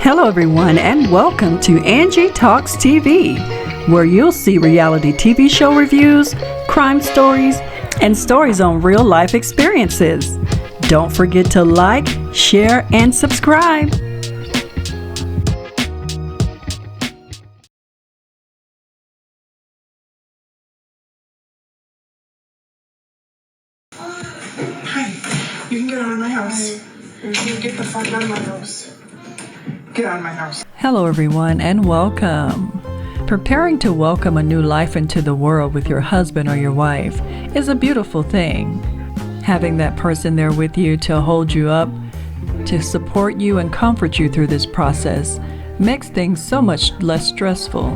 Hello, everyone, and welcome to Angie Talks TV, where you'll see reality TV show reviews, crime stories, and stories on real life experiences. Don't forget to like, share, and subscribe. Hi, you can get out of my house. You can get the fuck out of my house. Get out of my house. Hello, everyone, and welcome. Preparing to welcome a new life into the world with your husband or your wife is a beautiful thing. Having that person there with you to hold you up, to support you and comfort you through this process makes things so much less stressful.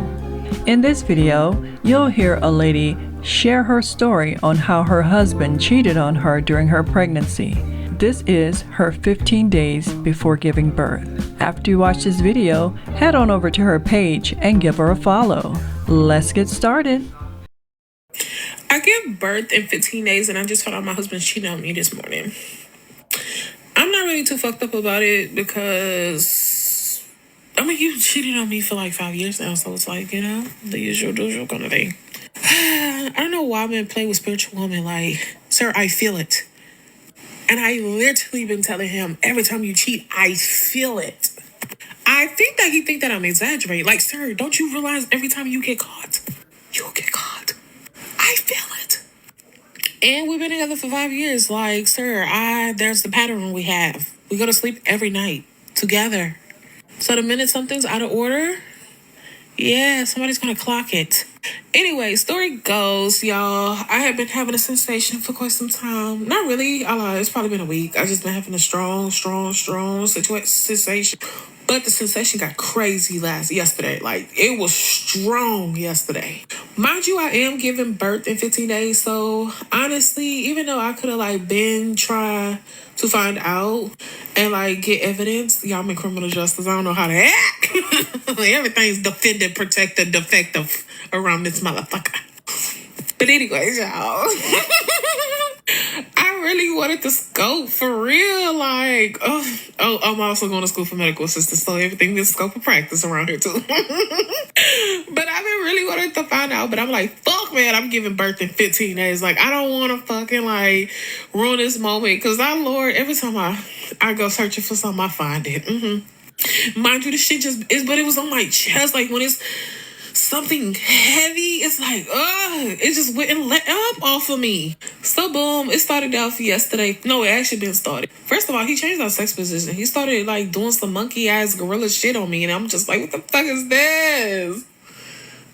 In this video, you'll hear a lady share her story on how her husband cheated on her during her pregnancy. This is her 15 days before giving birth. After you watch this video, head on over to her page and give her a follow. Let's get started. I give birth in 15 days and I just found out my husband's cheating on me this morning. I'm not really too fucked up about it because, he cheated on me for like 5 years now, so it's like, the usual kind of thing. I don't know why I've been playing with spiritual women. Like, sir, I feel it. And I literally been telling him, every time you cheat, I feel it. I think that he think that I'm exaggerating. Like, sir, don't you realize every time you get caught, you'll get caught. I feel it. And we've been together for 5 years. Like, sir, there's the pattern we have. We go to sleep every night together. So the minute something's out of order, yeah, somebody's going to clock it. Anyway, story goes, y'all, I have been having a sensation for quite some time. Not really. It's probably been a week. I just been having a strong sensation. But the sensation got crazy yesterday. Like, it was strong yesterday. Mind you, I am giving birth in 15 days. So, honestly, even though I could have, been trying to find out and, get evidence, y'all, I'm in criminal justice. I don't know how to act. Everything's defended, protected, defective around this motherfucker. But anyways, y'all. I really wanted to scope for real. I'm also going to school for medical assistance, so everything is scope of practice around here too. But I've been really wanting to find out, but I'm like, fuck, man, I'm giving birth in 15 days. Like, I don't want to fucking ruin this moment, because Lord, every time I go searching for something, I find it. Mind you, the shit but it was on my chest. Like, when it's something heavy, it's like, it just wouldn't let up off of me. So boom, it started out yesterday. No, it actually been started. First of all, he changed our sex position. He started doing some monkey ass gorilla shit on me, and I'm just like, what the fuck is this?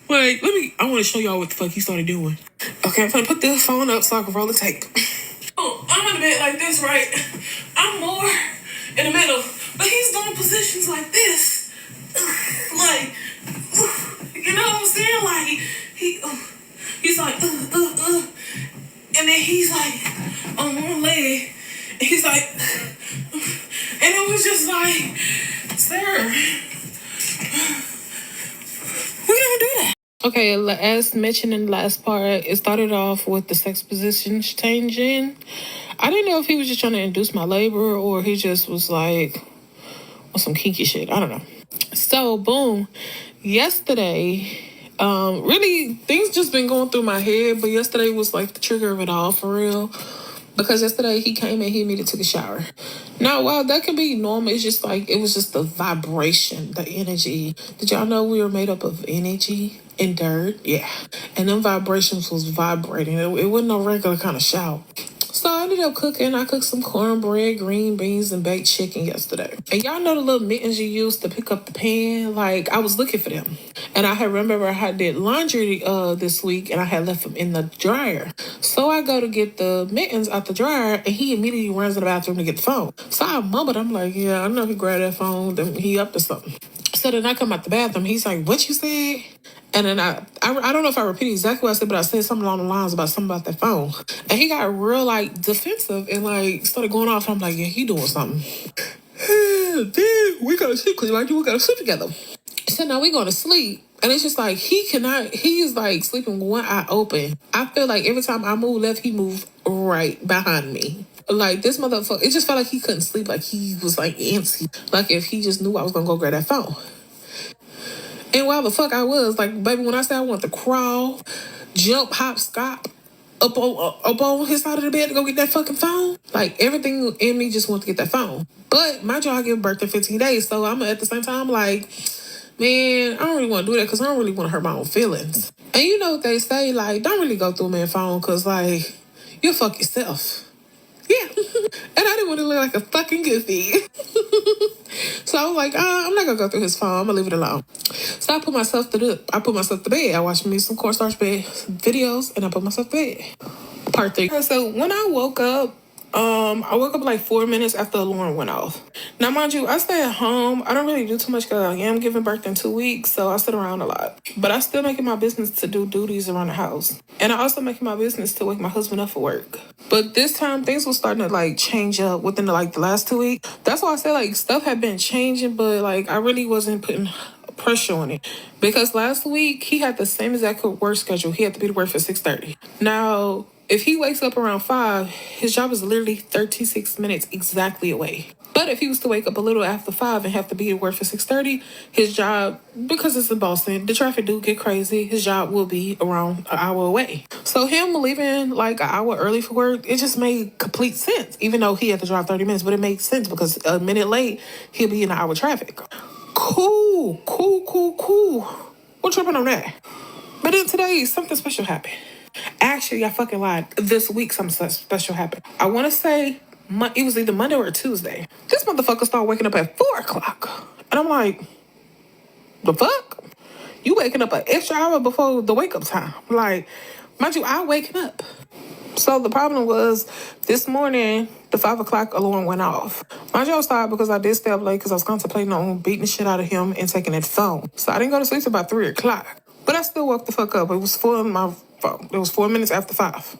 I want to show y'all what the fuck he started doing. Okay, I'm gonna put this phone up so I can roll the tape. Oh, I'm in the bed like this, right? I'm more in the middle, but he's doing positions like this. You know what I'm saying? He's like, and then he's like, on one leg, and he's like, and it was just like, sir, we don't do that. Okay, as mentioned in the last part, it started off with the sex position changing. I didn't know if he was just trying to induce my labor or he just was on some kinky shit. I don't know. So, boom, yesterday, really, things just been going through my head, but yesterday was the trigger of it all, for real. Because yesterday he came and he immediately took a shower. Now, while that can be normal, it's just it was just the vibration, the energy. Did y'all know we were made up of energy and dirt? Yeah. And them vibrations was vibrating. It wasn't no regular kind of shower. So I ended up cooking. I cooked some cornbread, green beans, and baked chicken yesterday. And y'all know the little mittens you use to pick up the pan? I was looking for them. And I remember I did laundry this week, and I had left them in the dryer. So I go to get the mittens out the dryer, and he immediately runs to the bathroom to get the phone. So I mumbled. I'm like, yeah, I know he grabbed that phone. Then he up to something. So then I come out the bathroom. He's like, what you said? And then I don't know if I repeated exactly what I said, but I said something along the lines about something about that phone. And he got real defensive and started going off. I'm like, yeah, he doing something. Dude, we gotta sleep because we gotta sleep together. So now we going to sleep. And it's just he's sleeping with one eye open. I feel like every time I move left, he move right behind me. Like, this motherfucker, it just felt like he couldn't sleep. Like, he was, like, antsy. Like, if he just knew I was gonna go grab that phone. And while the fuck I was, like, baby, when I said I want to crawl, jump, hop, skop, up on his side of the bed to go get that fucking phone, like, everything in me just wanted to get that phone. But my child give birth in 15 days, so I'm at the same time like, man, I don't really want to do that because I don't really want to hurt my own feelings. And you know what they say, like, don't really go through a man's phone because, like, you'll fuck yourself. Yeah. And I didn't want to look like a fucking goofy. So I was like, I'm not gonna go through his phone. I'm gonna leave it alone. So I put myself to bed. I watched me some cornstarch bed videos, and I put myself to bed. Part 3. So when I woke up like 4 minutes after the alarm went off. Now, mind you, I stay at home. I don't really do too much because I am giving birth in 2 weeks, so I sit around a lot. But I still make it my business to do duties around the house. And I also make it my business to wake my husband up for work. But this time, things were starting to, like, change up within, the last 2 weeks. That's why I said, like, stuff had been changing, but, like, I really wasn't putting pressure on it. Because last week, he had the same exact work schedule. He had to be to work for 6:30. Now, if he wakes up around 5, his job is literally 36 minutes exactly away. But if he was to wake up a little after 5 and have to be at work for 6:30, his job, because it's in Boston, the traffic do get crazy, his job will be around an hour away. So him leaving like an hour early for work, it just made complete sense. Even though he had to drive 30 minutes, but it makes sense because a minute late, he'll be in an hour traffic. Cool. We're tripping on that. But then today, something special happened. Actually, I fucking lied. This week, something special happened. I want to say it was either Monday or Tuesday. This motherfucker started waking up at 4 o'clock. And I'm like, the fuck? You waking up an extra hour before the wake-up time. Like, mind you, I waking up. So the problem was, this morning, the 5 o'clock alarm went off. Mind you, I was tired because I did stay up late because I was contemplating on beating the shit out of him and taking his phone. So I didn't go to sleep till about 3 o'clock. But I still woke the fuck up. It was 4 on my phone. It was 4 minutes after 5.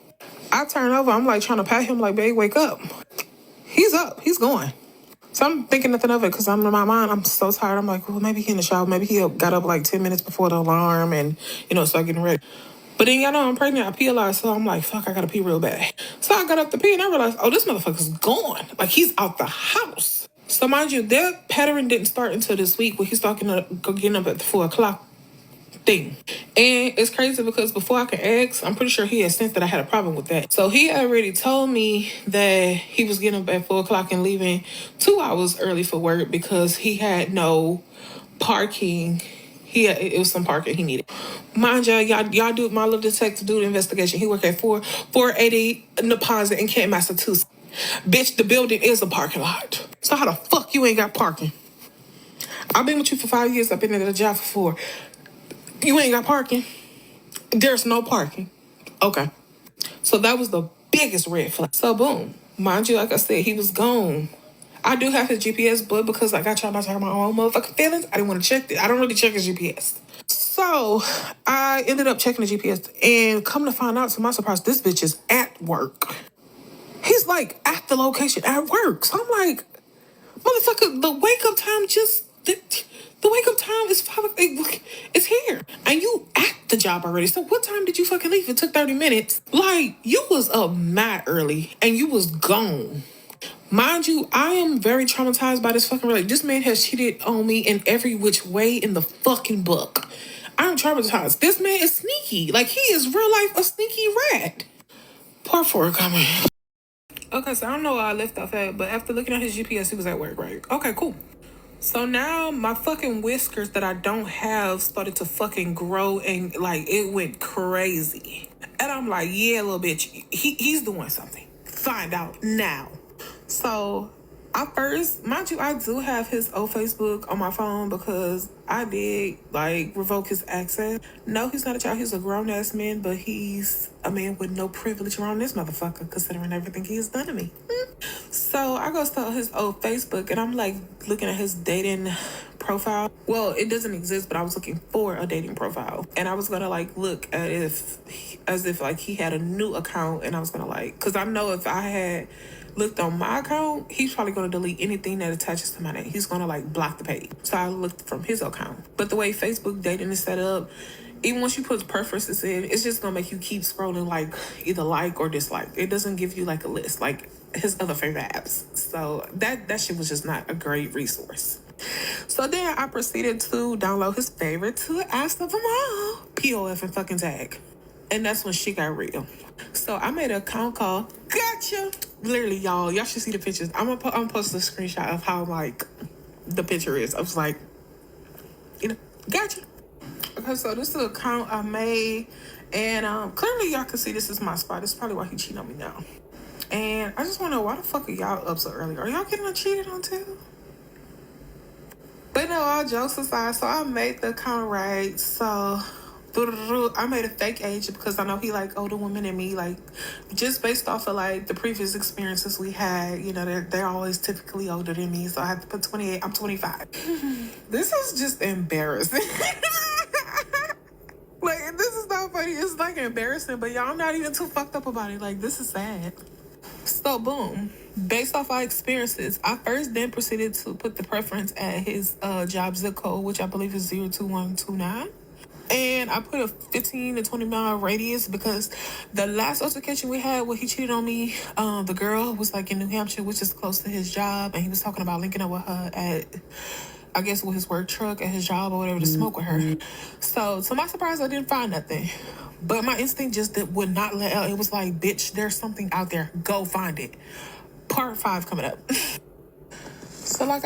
I turn over. I'm like trying to pat him like, babe, wake up. He's up. He's going. So I'm thinking nothing of it because I'm in my mind. I'm so tired. I'm like, well, maybe he in the shower. Maybe he got up like 10 minutes before the alarm and, start getting ready. But then, y'all know I'm pregnant. I pee a lot. So I'm like, fuck, I got to pee real bad. So I got up to pee and I realized, oh, this motherfucker's gone. Like, he's out the house. So mind you, their pattern didn't start until this week when he's getting up at the 4 o'clock thing. And it's crazy because before I can ask, I'm pretty sure he had sensed that I had a problem with that. So he already told me that he was getting up at 4 o'clock and leaving 2 hours early for work because he had no parking. It was some parking he needed. Mind y'all do my little detective do the investigation. He worked at 480 Neponset in Kent, Massachusetts. Bitch, the building is a parking lot. So how the fuck you ain't got parking? I've been with you for 5 years. I've been at the job for 4. You ain't got parking? There's no parking. Okay. So that was the biggest red flag. So boom. Mind you, like I said, he was gone. I do have his GPS, but because I got my own motherfucking feelings, I didn't want to check it. I don't really check his GPS. So I ended up checking the GPS and come to find out, to my surprise, this bitch is at work. He's like at the location at work. So I'm like, motherfucker, the wake-up time the wake-up time is 5 o'clock. It's here. And you at the job already. So what time did you fucking leave? It took 30 minutes. Like, you was up mad early and you was gone. Mind you, I am very traumatized by this fucking relationship. This man has cheated on me in every which way in the fucking book. I'm traumatized. This man is sneaky. Like, he is real life a sneaky rat. Part 4 coming. Okay, so I don't know why I left off at, but after looking at his GPS, he was at work, right? Okay, cool. So now my fucking whiskers that I don't have started to fucking grow and, like, it went crazy. And I'm like, yeah, little bitch, he's doing something. Find out now. So mind you, I do have his old Facebook on my phone because I did, like, revoke his access. No, he's not a child. He's a grown-ass man, but he's a man with no privilege around this motherfucker, considering everything he has done to me. So I go to his old Facebook, and I'm, like, looking at his dating profile. Well, it doesn't exist, but I was looking for a dating profile. And I was going to, like, look at as if, like, he had a new account, and I was going to, like, because I know if I had looked on my account, he's probably going to delete anything that attaches to my name. He's going to, like, block the page. So I looked from his account. But the way Facebook dating is set up, even once you put preferences in, it's just going to make you keep scrolling, like, either like or dislike. It doesn't give you, like, a list. Like, his other favorite apps. So that shit was just not a great resource. So then I proceeded to download his favorite two apps of them all, POF and fucking Tag. And that's when shit got real. So I made an account called Gotcha. Literally, y'all should see the pictures. I'm gonna post a screenshot of how like the picture is. I was like, gotcha. Okay, so this is the account I made, and clearly y'all can see this is my spot. This is probably why he cheating on me now. And I just want to know, why the fuck are y'all up so early? Are y'all getting cheated on too? But no, all jokes aside, so I made the account right. So I made a fake age because I know he like older women than me, like just based off of like the previous experiences we had. You know, they're always typically older than me, so I have to put 28. I'm 25. This is just embarrassing. Like, this is not funny. It's like embarrassing, but y'all not even too fucked up about it. Like, this is sad. So boom, based off our experiences, I first then proceeded to put the preference at his job zip code, which I believe is 02129. And I put a 15 to 20 mile radius because the last altercation we had where he cheated on me, the girl was like in New Hampshire, which is close to his job, and he was talking about linking up with her at, I guess, with his work truck at his job or whatever to smoke with her. So to my surprise, I didn't find nothing. But my instinct just would not let out. It was like, bitch, there's something out there. Go find it. Part 5 coming up. So like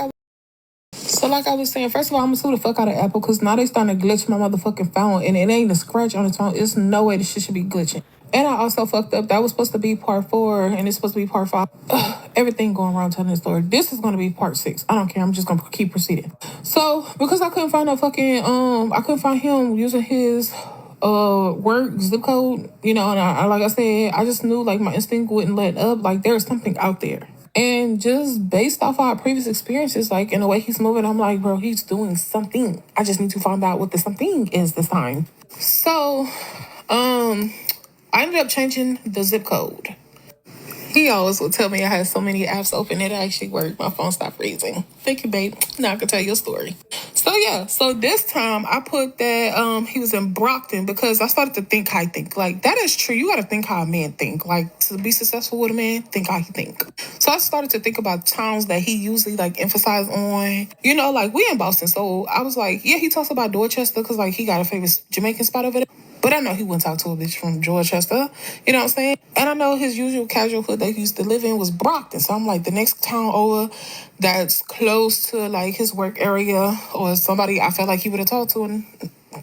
I was saying, first of all, I'm gonna sue the fuck out of Apple because now they starting to glitch my motherfucking phone, and it ain't a scratch on its phone. It's no way this shit should be glitching. And I also fucked up. That was supposed to be part 4, and it's supposed to be part 5. Everything going wrong telling the story. This is gonna be part 6. I don't care. I'm just gonna keep proceeding. So because I couldn't find no fucking I couldn't find him using his work zip code, you know, and I like I said, I just knew like my instinct wouldn't let up. Like there's something out there. And just based off our previous experiences, like in the way he's moving, I'm like, bro, he's doing something. I just need to find out what the something is this time. So, I ended up changing the zip code. He always would tell me I had so many apps open it actually worked. My phone stopped freezing. Thank you, babe. Now I can tell you a story. So yeah, so this time I put that he was in Brockton because I started to think how I think. Like that is true. You gotta think how a man think. Like to be successful with a man, think how he think. So I started to think about towns that he usually like emphasize on. You know, like we in Boston. So I was like, yeah, he talks about Dorchester because like he got a famous Jamaican spot over there. But I know he wouldn't talk to a bitch from Dorchester. You know what I'm saying? And I know his usual casual hood that he used to live in was Brockton. So I'm like, the next town over that's close to like his work area or somebody I felt like he would have talked to in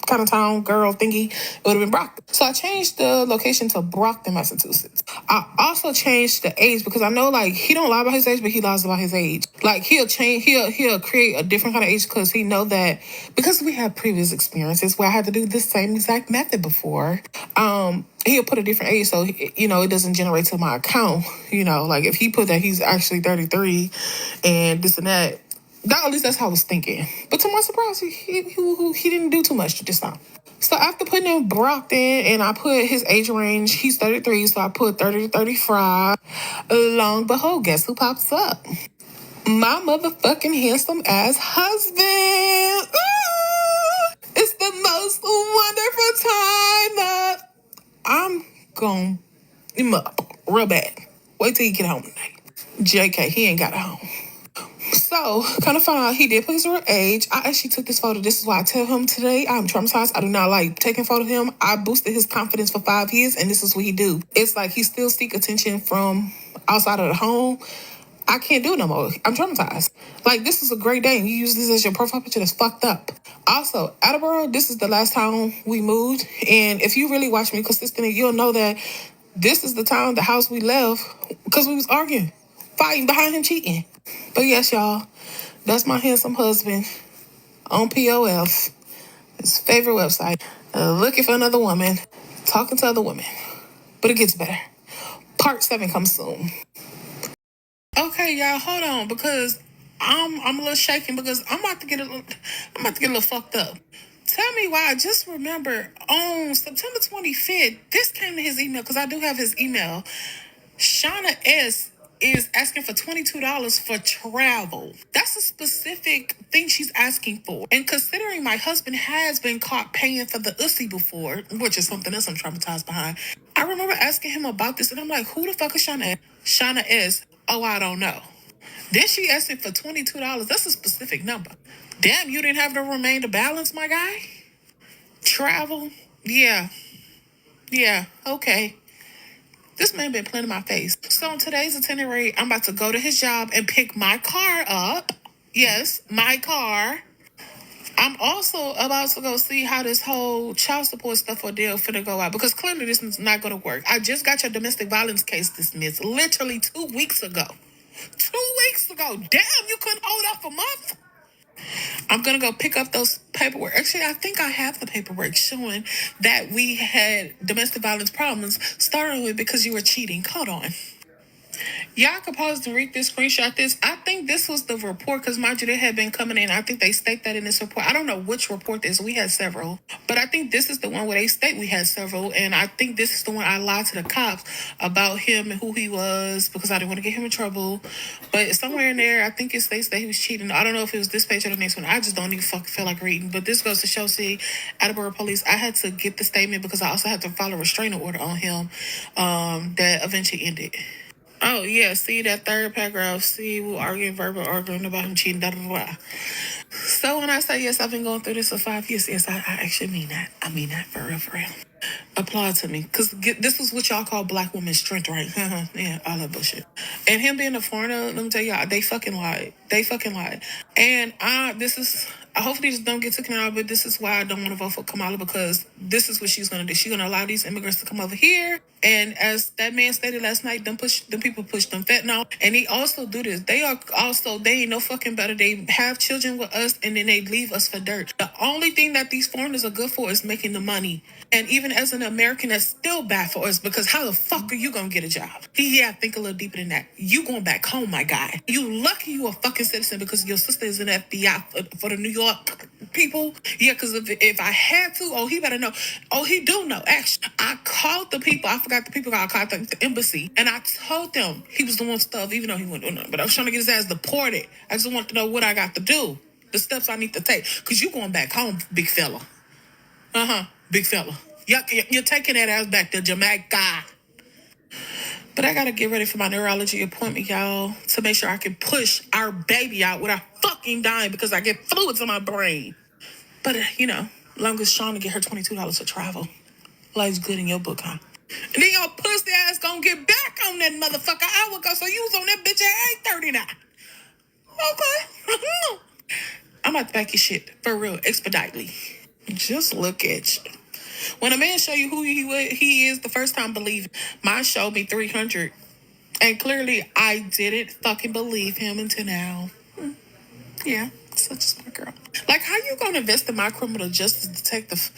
kind of town girl thingy, it would have been Brockton. So I changed the location to Brockton, Massachusetts. I also changed the age because I know like he don't lie about his age, but he lies about his age. Like he'll create a different kind of age because he know that because we have previous experiences where I had to do this same exact method before. He'll put a different age so you know it doesn't generate to my account. You know, like if he put that he's actually 33 and this and that. At least that's how I was thinking. But to my surprise, he didn't do too much this time. So after putting in Brockton and I put his age range, he's 33, so I put 30 to 35. Long behold, guess who pops up? My motherfucking handsome ass husband. Ooh, it's the most wonderful time up. I'm gonna him up real bad. Wait till you get home tonight. JK, he ain't got a home. So, kind of found out he did put his real age. I actually took this photo. This is why I tell him today I'm traumatized. I do not like taking photo of him. I boosted his confidence for 5 years, and this is what he do. It's like he still seek attention from outside of the home. I can't do it no more. I'm traumatized. Like, this is a great day. You use this as your profile picture that's fucked up. Also, Attleboro, this is the last time we moved. And if you really watch me consistently, you'll know that this is the town, the house we left, because we was arguing, fighting behind him cheating. But yes, y'all, that's my handsome husband on POF, his favorite website, looking for another woman, talking to other women. But it gets better. Part 7 comes soon. Okay, y'all, hold on, because I'm a little shaking because I'm about to get a little fucked up. Tell me why. I just remember on September 25th, this came to his email because I do have his email. Shauna S. is asking for $22 for travel. That's a specific thing she's asking for. And considering my husband has been caught paying for the ussy before, which is something else I'm traumatized behind, I remember asking him about this, and I'm like, who the fuck is Shauna? Shauna is, oh, I don't know. Then she asking for $22. That's a specific number. Damn, you didn't have the remainder balance, my guy? Travel? Yeah. Yeah, okay. This man been playing in my face. So on today's itinerary, I'm about to go to his job and pick my car up. Yes, my car. I'm also about to go see how this whole child support stuff ordeal finna go out, because clearly this is not gonna work. I just got your domestic violence case dismissed literally 2 weeks ago. 2 weeks ago. Damn, you couldn't hold off a month? I'm gonna go pick up those paperwork. Actually, I think I have the paperwork showing that we had domestic violence problems, starting with because you were cheating. Hold on. Y'all could pause and read this, screenshot this. I think this was the report, because mind you, they had been coming in. I think they state that in this report. I don't know which report this. We had several. But I think this is the one where they state we had several. And I think this is the one I lied to the cops about him and who he was, because I didn't want to get him in trouble. But somewhere in there, I think it states that he was cheating. I don't know if it was this page or the next one. I just don't even fucking feel like reading. But this goes to show, see, Attleboro Police, I had to get the statement because I also had to file a restraining order on him that eventually ended. Oh, yeah, see that third paragraph. See, we're arguing about him cheating, da da da. So when I say yes, I've been going through this for 5 years, yes, I actually mean that. I mean that for real, for real. Applaud to me, because this is what y'all call black woman strength, right? Yeah, all that bullshit. And him being a foreigner, let me tell y'all, they fucking lied. They fucking lied. And hopefully this don't get taken out, but this is why I don't want to vote for Kamala, because this is what she's going to do. She's going to allow these immigrants to come over here. And as that man stated last night, them people push them fentanyl. And they also do this. They ain't no fucking better. They have children with us, and then they leave us for dirt. The only thing that these foreigners are good for is making the money. And even as an American, that's still bad for us, because how the fuck are you gonna get a job? Yeah, think a little deeper than that. You going back home, my guy. You lucky you a fucking citizen, because your sister is in the FBI for the New York people. Yeah, because if I had to, oh, he better know. Oh, he do know. Actually, I called the people. I forgot the people. I called the embassy, and I told them he was doing stuff, even though he wasn't doing nothing. But I was trying to get his ass deported. I just want to know what I got to do, the steps I need to take, because you going back home, big fella. Big fella. You're taking that ass back to Jamaica. But I gotta get ready for my neurology appointment, y'all, to make sure I can push our baby out without fucking dying, because I get fluids in my brain. But, long as Shauna get her $22 for travel, life's good in your book, huh? And then your pussy ass gonna get back on that motherfucker hour ago, so you was on that bitch at 8:39. Okay. I'm about to back your shit, for real, expeditely. Just look at you. When a man show you who he is the first time, believe it. Mine showed me 300. And clearly, I didn't fucking believe him until now. Yeah, such a smart girl. Like, how you gonna invest in my criminal justice detective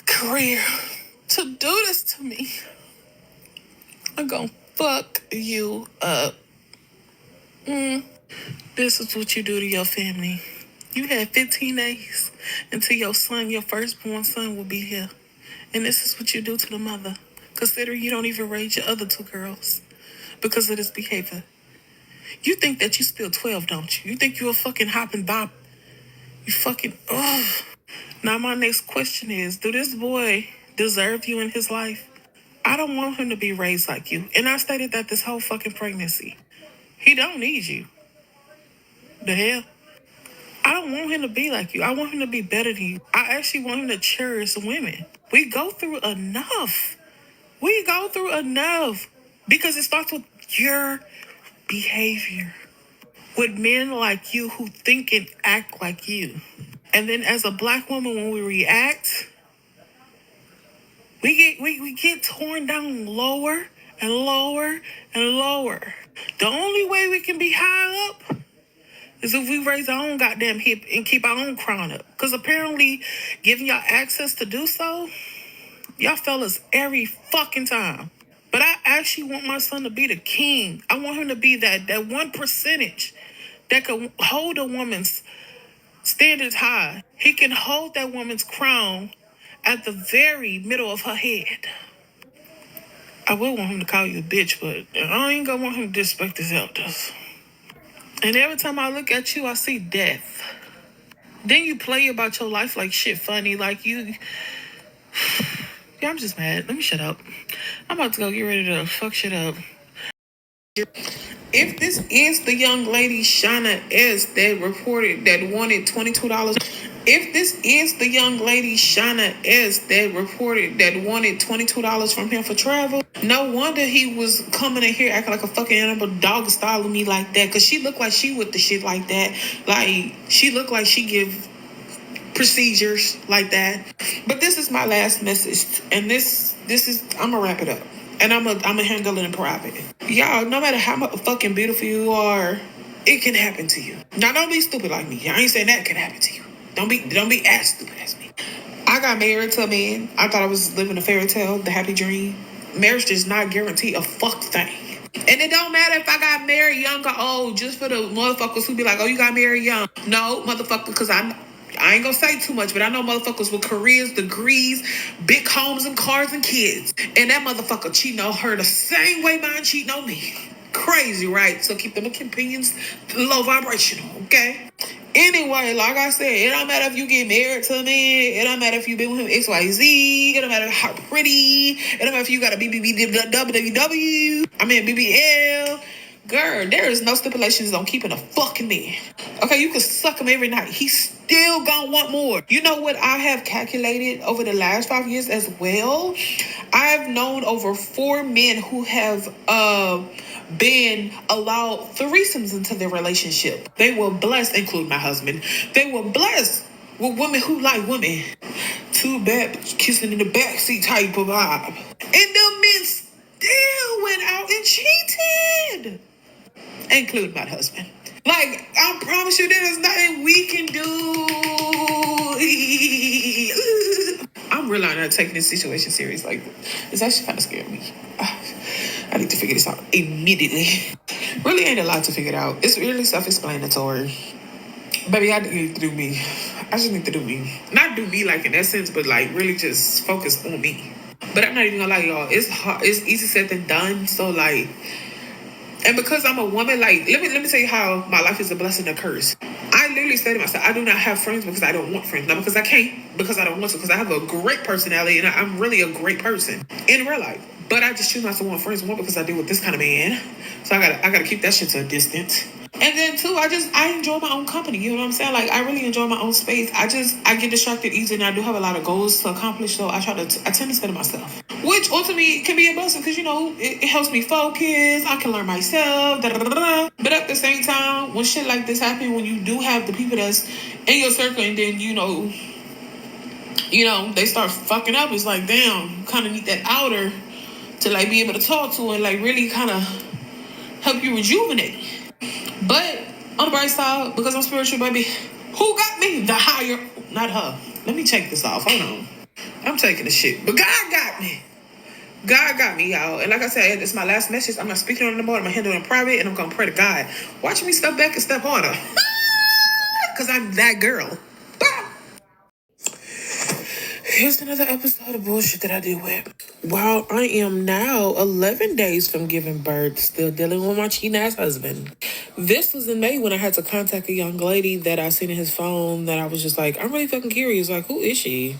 career to do this to me? I'm gonna fuck you up. This is what you do to your family. You had 15 days until your firstborn son, will be here. And this is what you do to the mother. Consider you don't even raise your other 2 girls because of this behavior. You think that you still 12, don't you? You think you're a fucking hopping bop. You fucking, ugh. Now my next question is, do this boy deserve you in his life? I don't want him to be raised like you. And I stated that this whole fucking pregnancy. He don't need you. The hell? I don't want him to be like you. I want him to be better than you. I actually want him to cherish women. We go through enough. Because it starts with your behavior. With men like you who think and act like you. And then as a black woman, when we react, we get torn down lower and lower and lower. The only way we can be high up is if we raise our own goddamn hip and keep our own crown up. Because apparently, giving y'all access to do so, y'all fellas every fucking time. But I actually want my son to be the king. I want him to be that 1% that can hold a woman's standards high. He can hold that woman's crown at the very middle of her head. I would want him to call you a bitch, but I ain't gonna want him to disrespect his elders. And every time I look at you, I see death. Then you play about your life like shit funny, like you. Yeah, I'm just mad. Let me shut up. I'm about to go get ready to fuck shit up. If this is the young lady Shauna S that reported that wanted $22. If this is the young lady Shauna S that reported that wanted $22 from him for travel, no wonder he was coming in here acting like a fucking animal dog styling me like that. Cause she looked like she with the shit like that. Like she looked like she give procedures like that. But this is my last message, and this is I'm gonna wrap it up, and I'm gonna handle it in private. Y'all, no matter how fucking beautiful you are, it can happen to you. Now don't be stupid like me. I ain't saying that can happen to you. Don't be as stupid as me. I got married to a man. I thought I was living a fairy tale, the happy dream. Marriage does not guarantee a fuck thing. And it don't matter if I got married young or old, just for the motherfuckers who be like, oh, you got married young. No, motherfucker, because I ain't gonna say too much, but I know motherfuckers with careers, degrees, big homes and cars and kids. And that motherfucker cheating on her the same way mine cheating on me. Crazy, right? So keep them opinions low vibrational, okay? Anyway, like I said, it don't matter if you get married to a man. It don't matter if you've been with him XYZ. It don't matter how pretty. It don't matter if you got a BBBWW. I mean BBL. Girl, there is no stipulations on keeping a fucking man. Okay, you can suck him every night. He's still gonna want more. You know what I have calculated over the last 5 years as well? I've known over 4 men who have been allowed threesomes into their relationship. They were blessed, including my husband. They were blessed with women who like women. 2 bad kissing in the backseat type of vibe. And them men still went out and cheated. Including my husband. Like, I promise you, there is nothing we can do. I'm really not taking this situation serious. Like, it's actually kind of scaring me. I need to figure this out immediately. Really ain't a lot to figure it out. It's really self-explanatory. Baby, I need to do me. I just need to do me. Not do me like in that sense, but like really just focus on me. But I'm not even gonna lie, y'all. It's hard. It's easy said than done. So like, and because I'm a woman, like, let me tell you how my life is a blessing and a curse. I literally say to myself, I do not have friends because I don't want friends. Not because I can't, because I don't want to, because I have a great personality and I'm really a great person in real life. But I just choose not to want friends, one, because I deal with this kind of man. So I gotta keep that shit to a distance. And then 2, I enjoy my own company. You know what I'm saying? Like, I really enjoy my own space. I get distracted easy, and I do have a lot of goals to accomplish. So I tend to stay to myself, which ultimately can be a blessing because, you know, it helps me focus. I can learn myself. Da, da, da, da. But at the same time, when shit like this happens, when you do have the people that's in your circle, and then you know, they start fucking up. It's like, damn, kind of need that outer to like be able to talk to and like really kind of help you rejuvenate. But on the bright side, because I'm spiritual, baby, who got me? The higher, not her. Let me check this off. Hold on. I'm taking the shit. But God got me. God got me, y'all. And like I said, it's my last message. I'm not speaking on it anymore. I'm going to handle it in private, and I'm going to pray to God. Watch me step back and step harder. Because I'm that girl. Here's another episode of bullshit that I deal with. While I am now 11 days from giving birth, still dealing with my cheating ass husband. This was in May when I had to contact a young lady that I seen in his phone that I was just like, I'm really fucking curious. Like, who is she?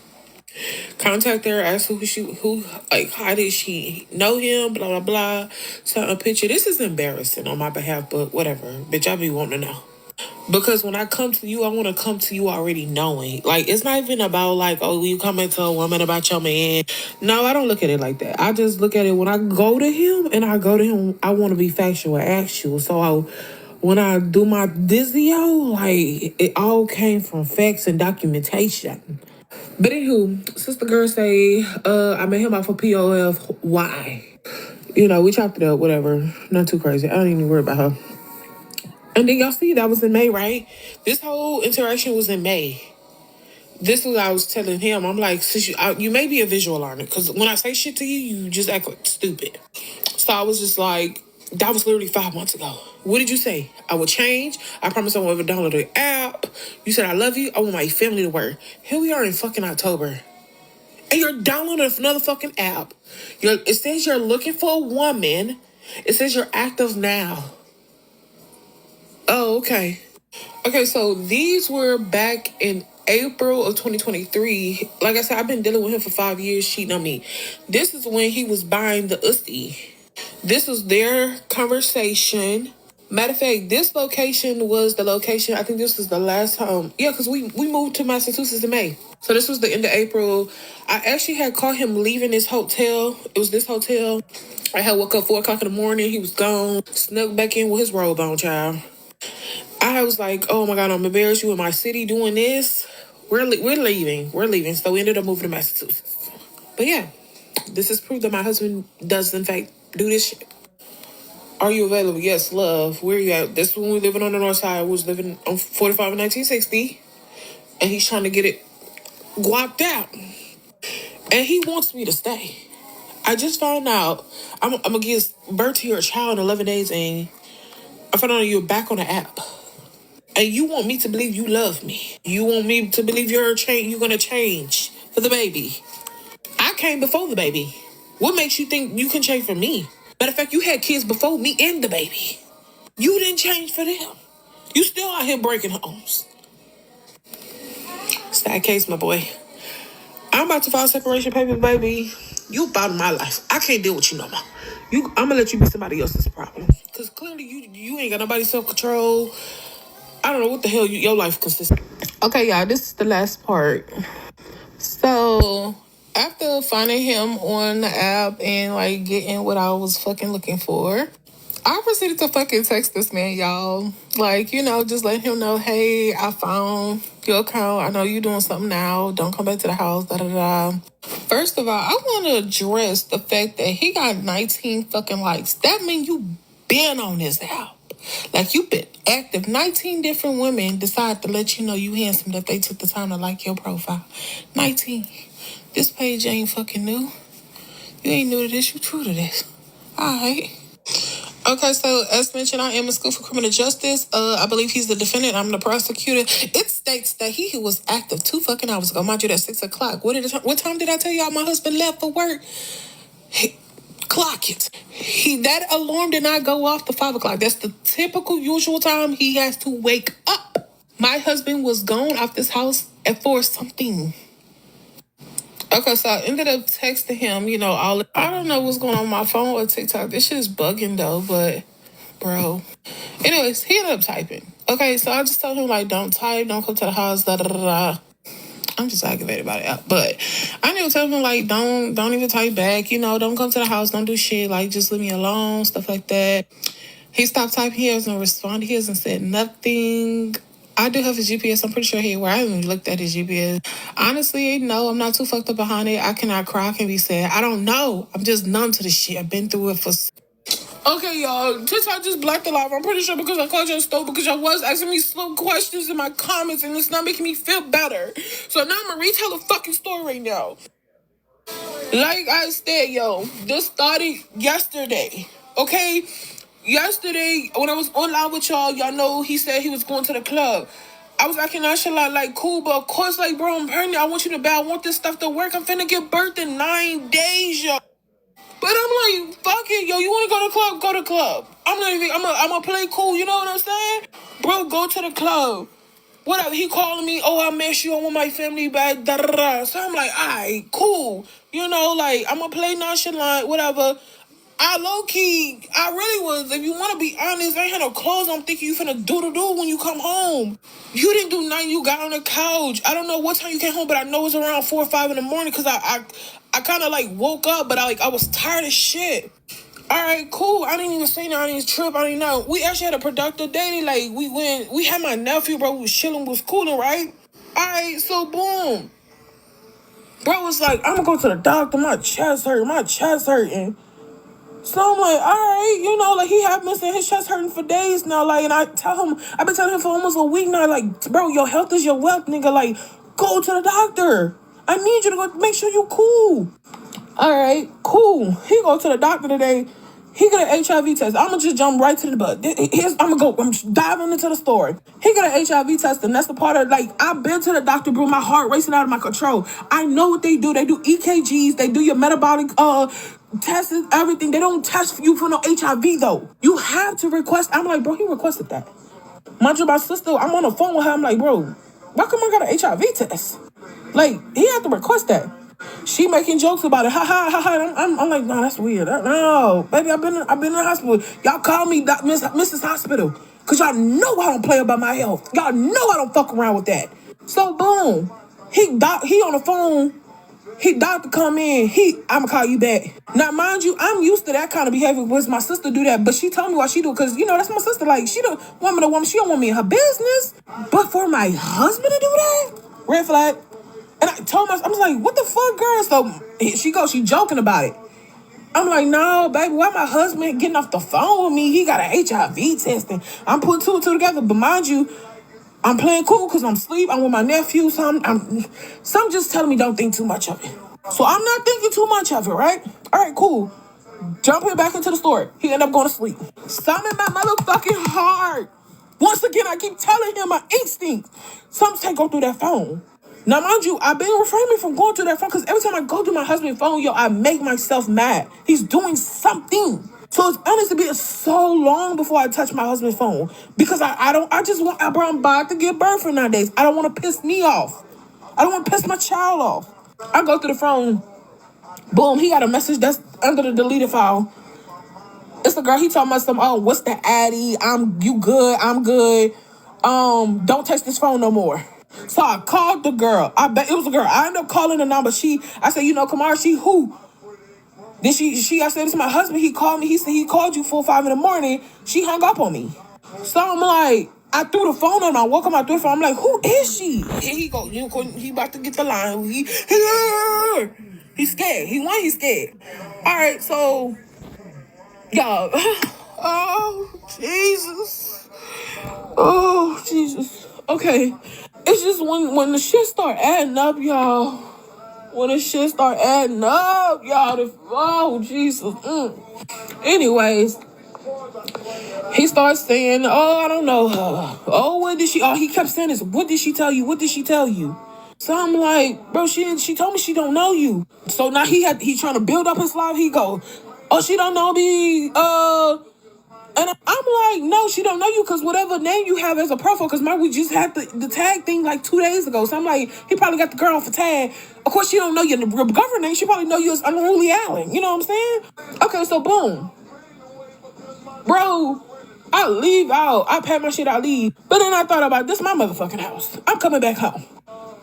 Contact her, ask how did she know him, blah, blah, blah. Sent a picture. This is embarrassing on my behalf, but whatever. Bitch, I be wanting to know. Because when I come to you, I want to come to you already knowing. Like, it's not even about, like, oh, you coming to a woman about your man. No, I don't look at it like that. I just look at it when I go to him, I want to be factual and actual. So when I do my Dizio, like, it all came from facts and documentation. But anywho, sister girl say, I met him off of POF. Why? We chopped it up, whatever. Not too crazy. I don't even worry about her. And then y'all see that was in May, right? This whole interaction was in May. This was what I was telling him. I'm like, sis, you may be a visual learner, because when I say shit to you, you just act like stupid. So I was just like, that was literally 5 months ago. What did you say? I would change. I promise I won't ever download the app. You said I love you. I want my family to work. Here we are in fucking October. And you're downloading another fucking app. It says you're looking for a woman. It says you're active now. Oh, okay. Okay, so these were back in April of 2023. Like I said, I've been dealing with him for 5 years, cheating on me. This is when he was buying the ussy. This was their conversation. Matter of fact, this location was the location. I think this was the last time. Yeah, because we moved to Massachusetts in May. So this was the end of April. I actually had caught him leaving this hotel. It was this hotel. I had woke up 4 o'clock in the morning. He was gone. Snuck back in with his robe on, child. I was like, oh my God, I'm embarrassed you in my city doing this. We're leaving. We're leaving. So we ended up moving to Massachusetts. But yeah, this is proof that my husband does, in fact, do this shit. Are you available? Yes, love. Where you at? This one we living on the north side. We was living on 45 in 1960. And he's trying to get it guapped out. And he wants me to stay. I just found out I'm going to give birth to your child in 11 days. And I found out you're back on the app. And you want me to believe you love me. You want me to believe you're going to change for the baby. I came before the baby. What makes you think you can change for me? Matter of fact, you had kids before me and the baby. You didn't change for them. You still out here breaking homes. Sad case, my boy. I'm about to file separation papers, baby. You about my life. I can't deal with you no more. I'm gonna let you be somebody else's problem. Because clearly you ain't got nobody self-control. I don't know what the hell your life consists of. Okay, y'all, this is the last part. So, after finding him on the app and, like, getting what I was fucking looking for, I proceeded to fucking text this man, y'all. Like, just let him know, hey, I found your account. I know you're doing something now. Don't come back to the house, da-da-da. First of all, I want to address the fact that he got 19 fucking likes. That means you been on this app. Like, you've been active. 19 different women decide to let you know you handsome that they took the time to like your profile. 19. This page ain't fucking new. You ain't new to this. You true to this. All right. Okay, so as mentioned, I am in school for criminal justice. I believe he's the defendant. I'm the prosecutor. It states that he was active 2 fucking hours ago. Mind you, that's 6 o'clock. What time did I tell y'all my husband left for work? Clock it. That alarm did not go off to 5 o'clock. That's the typical usual time he has to wake up. My husband was gone off this house at 4 something. Okay, so I ended up texting him, I don't know what's going on my phone or TikTok. This shit is bugging though, but bro. Anyways, he ended up typing. Okay, so I just told him, like, don't type, don't come to the house, da da da da. I'm just aggravated about it. But I need to tell him, like, don't even type back, don't come to the house, don't do shit, like, just leave me alone, stuff like that. He stopped typing, he hasn't responded, he hasn't said nothing. I do have his GPS. I'm pretty sure he where I haven't even looked at his GPS. Honestly, no, I'm not too fucked up behind it. I cannot cry, I can be sad. I don't know. I'm just numb to the shit. I've been through it for... Okay, y'all, TikTok just blocked the live. I'm pretty sure because I called your store because y'all was asking me slow questions in my comments and it's not making me feel better. So now I'm going to retell the fucking story right now. Like I said, this started yesterday, okay? Yesterday, when I was online with y'all know he said he was going to the club. I was acting nonchalant, like, cool, but of course, like, bro, I'm pregnant. I want you to bet. I want this stuff to work. I'm finna give birth in 9 days, yo. But I'm like, fuck it, yo. You want to go to the club? Go to the club. I'm gonna play cool. You know what I'm saying? Bro, go to the club. Whatever. He calling me. Oh, I miss you. I want my family back. Da da da. So I'm like, alright, cool. Like, I'm gonna play nonchalant. Whatever. I low key, I really was. If you want to be honest, I ain't had no clothes. I'm thinking you finna do when you come home. You didn't do nothing. You got on the couch. I don't know what time you came home, but I know it was around 4 or 5 in the morning because I kind of like woke up, but I was tired as shit. All right, cool. I didn't even say nothing. I didn't trip. I didn't know. We actually had a productive day. Like, we had my nephew, bro. We was chilling, was cooling, right? All right, so boom. Bro was like, I'm gonna go to the doctor. My chest hurting. So I'm like, all right, like he had been saying his chest hurting for days now. Like, and I've been telling him for almost a week now, like, bro, your health is your wealth, nigga. Like, go to the doctor. I need you to go make sure you cool. All right, cool. He go to the doctor today. He got an HIV test. I'm gonna just jump right to the butt. I'm diving into the story. He got an HIV test, and that's the part of, like, I've been to the doctor, bro. My heart racing out of my control. I know what they do. They do EKGs. They do your metabolic tests, everything. They don't test you for no HIV though. You have to request. I'm like, bro, he requested that. Mind you, my sister, I'm on the phone with her. I'm like, bro, why come I got an HIV test? Like, he had to request that. She making jokes about it. Ha ha ha ha. I'm like, no, that's weird. No, baby, I've been in the hospital. Y'all call me Mrs. Hospital, cause y'all know I don't play about my health. Y'all know I don't fuck around with that. So boom, he on the phone. He doctor come in. I'ma call you back. Now, mind you, I'm used to that kind of behavior. Was my sister do that? But she told me why she do, cause that's my sister. Like, she don't woman to woman. She don't want me in her business. But for my husband to do that, red flag. And I told myself, I was like, what the fuck, girl? So she joking about it. I'm like, no, baby, why my husband getting off the phone with me? He got an HIV testing. I'm putting two and two together. But mind you, I'm playing cool because I'm asleep. I'm with my nephew. Some just telling me don't think too much of it. So I'm not thinking too much of it, right? All right, cool. Jumping back into the story. He ended up going to sleep. Something in my motherfucking heart. Once again, I keep telling him my instincts. Something can't go through that phone. Now, mind you, I've been refraining from going through that phone because every time I go through my husband's phone, I make myself mad. He's doing something. So it's honestly been so long before I touch my husband's phone because bro, I'm about to give birth in 9 days. I don't want to piss me off. I don't want to piss my child off. I go through the phone. Boom, he got a message that's under the deleted file. It's the girl. He talking about what's the addy? You good? I'm good. Don't text this phone no more. So I called the girl. I bet it was a girl. I ended up calling the number. I said, Kamara, she who? Then I said, this is my husband. He called me. He said he called you 4 or 5 in the morning. She hung up on me. So I'm like, I threw the phone on. I woke up, I threw the phone. I'm like, who is she? And he go, he about to get the line. He's scared. He's scared. All right, so, y'all. Oh, Jesus. Oh, Jesus. Okay. It's just when the shit start adding up, y'all. When the shit start adding up, y'all. Oh, Jesus. Anyways, he starts saying, I don't know her. What did she... he kept saying this. What did she tell you? What did she tell you? So I'm like, bro, she told me she don't know you. So now he trying to build up his life. He go, she don't know me. And I'm like, no, she don't know you because whatever name you have as a profile, because we just had the tag thing like 2 days ago. So I'm like, he probably got the girl off a tag. Of course, she don't know your government name. She probably know you as Unruly Allen. You know what I'm saying? Okay, so boom. Bro, I leave out. I pack my shit, I leave. But then I thought about this, my motherfucking house. I'm coming back home.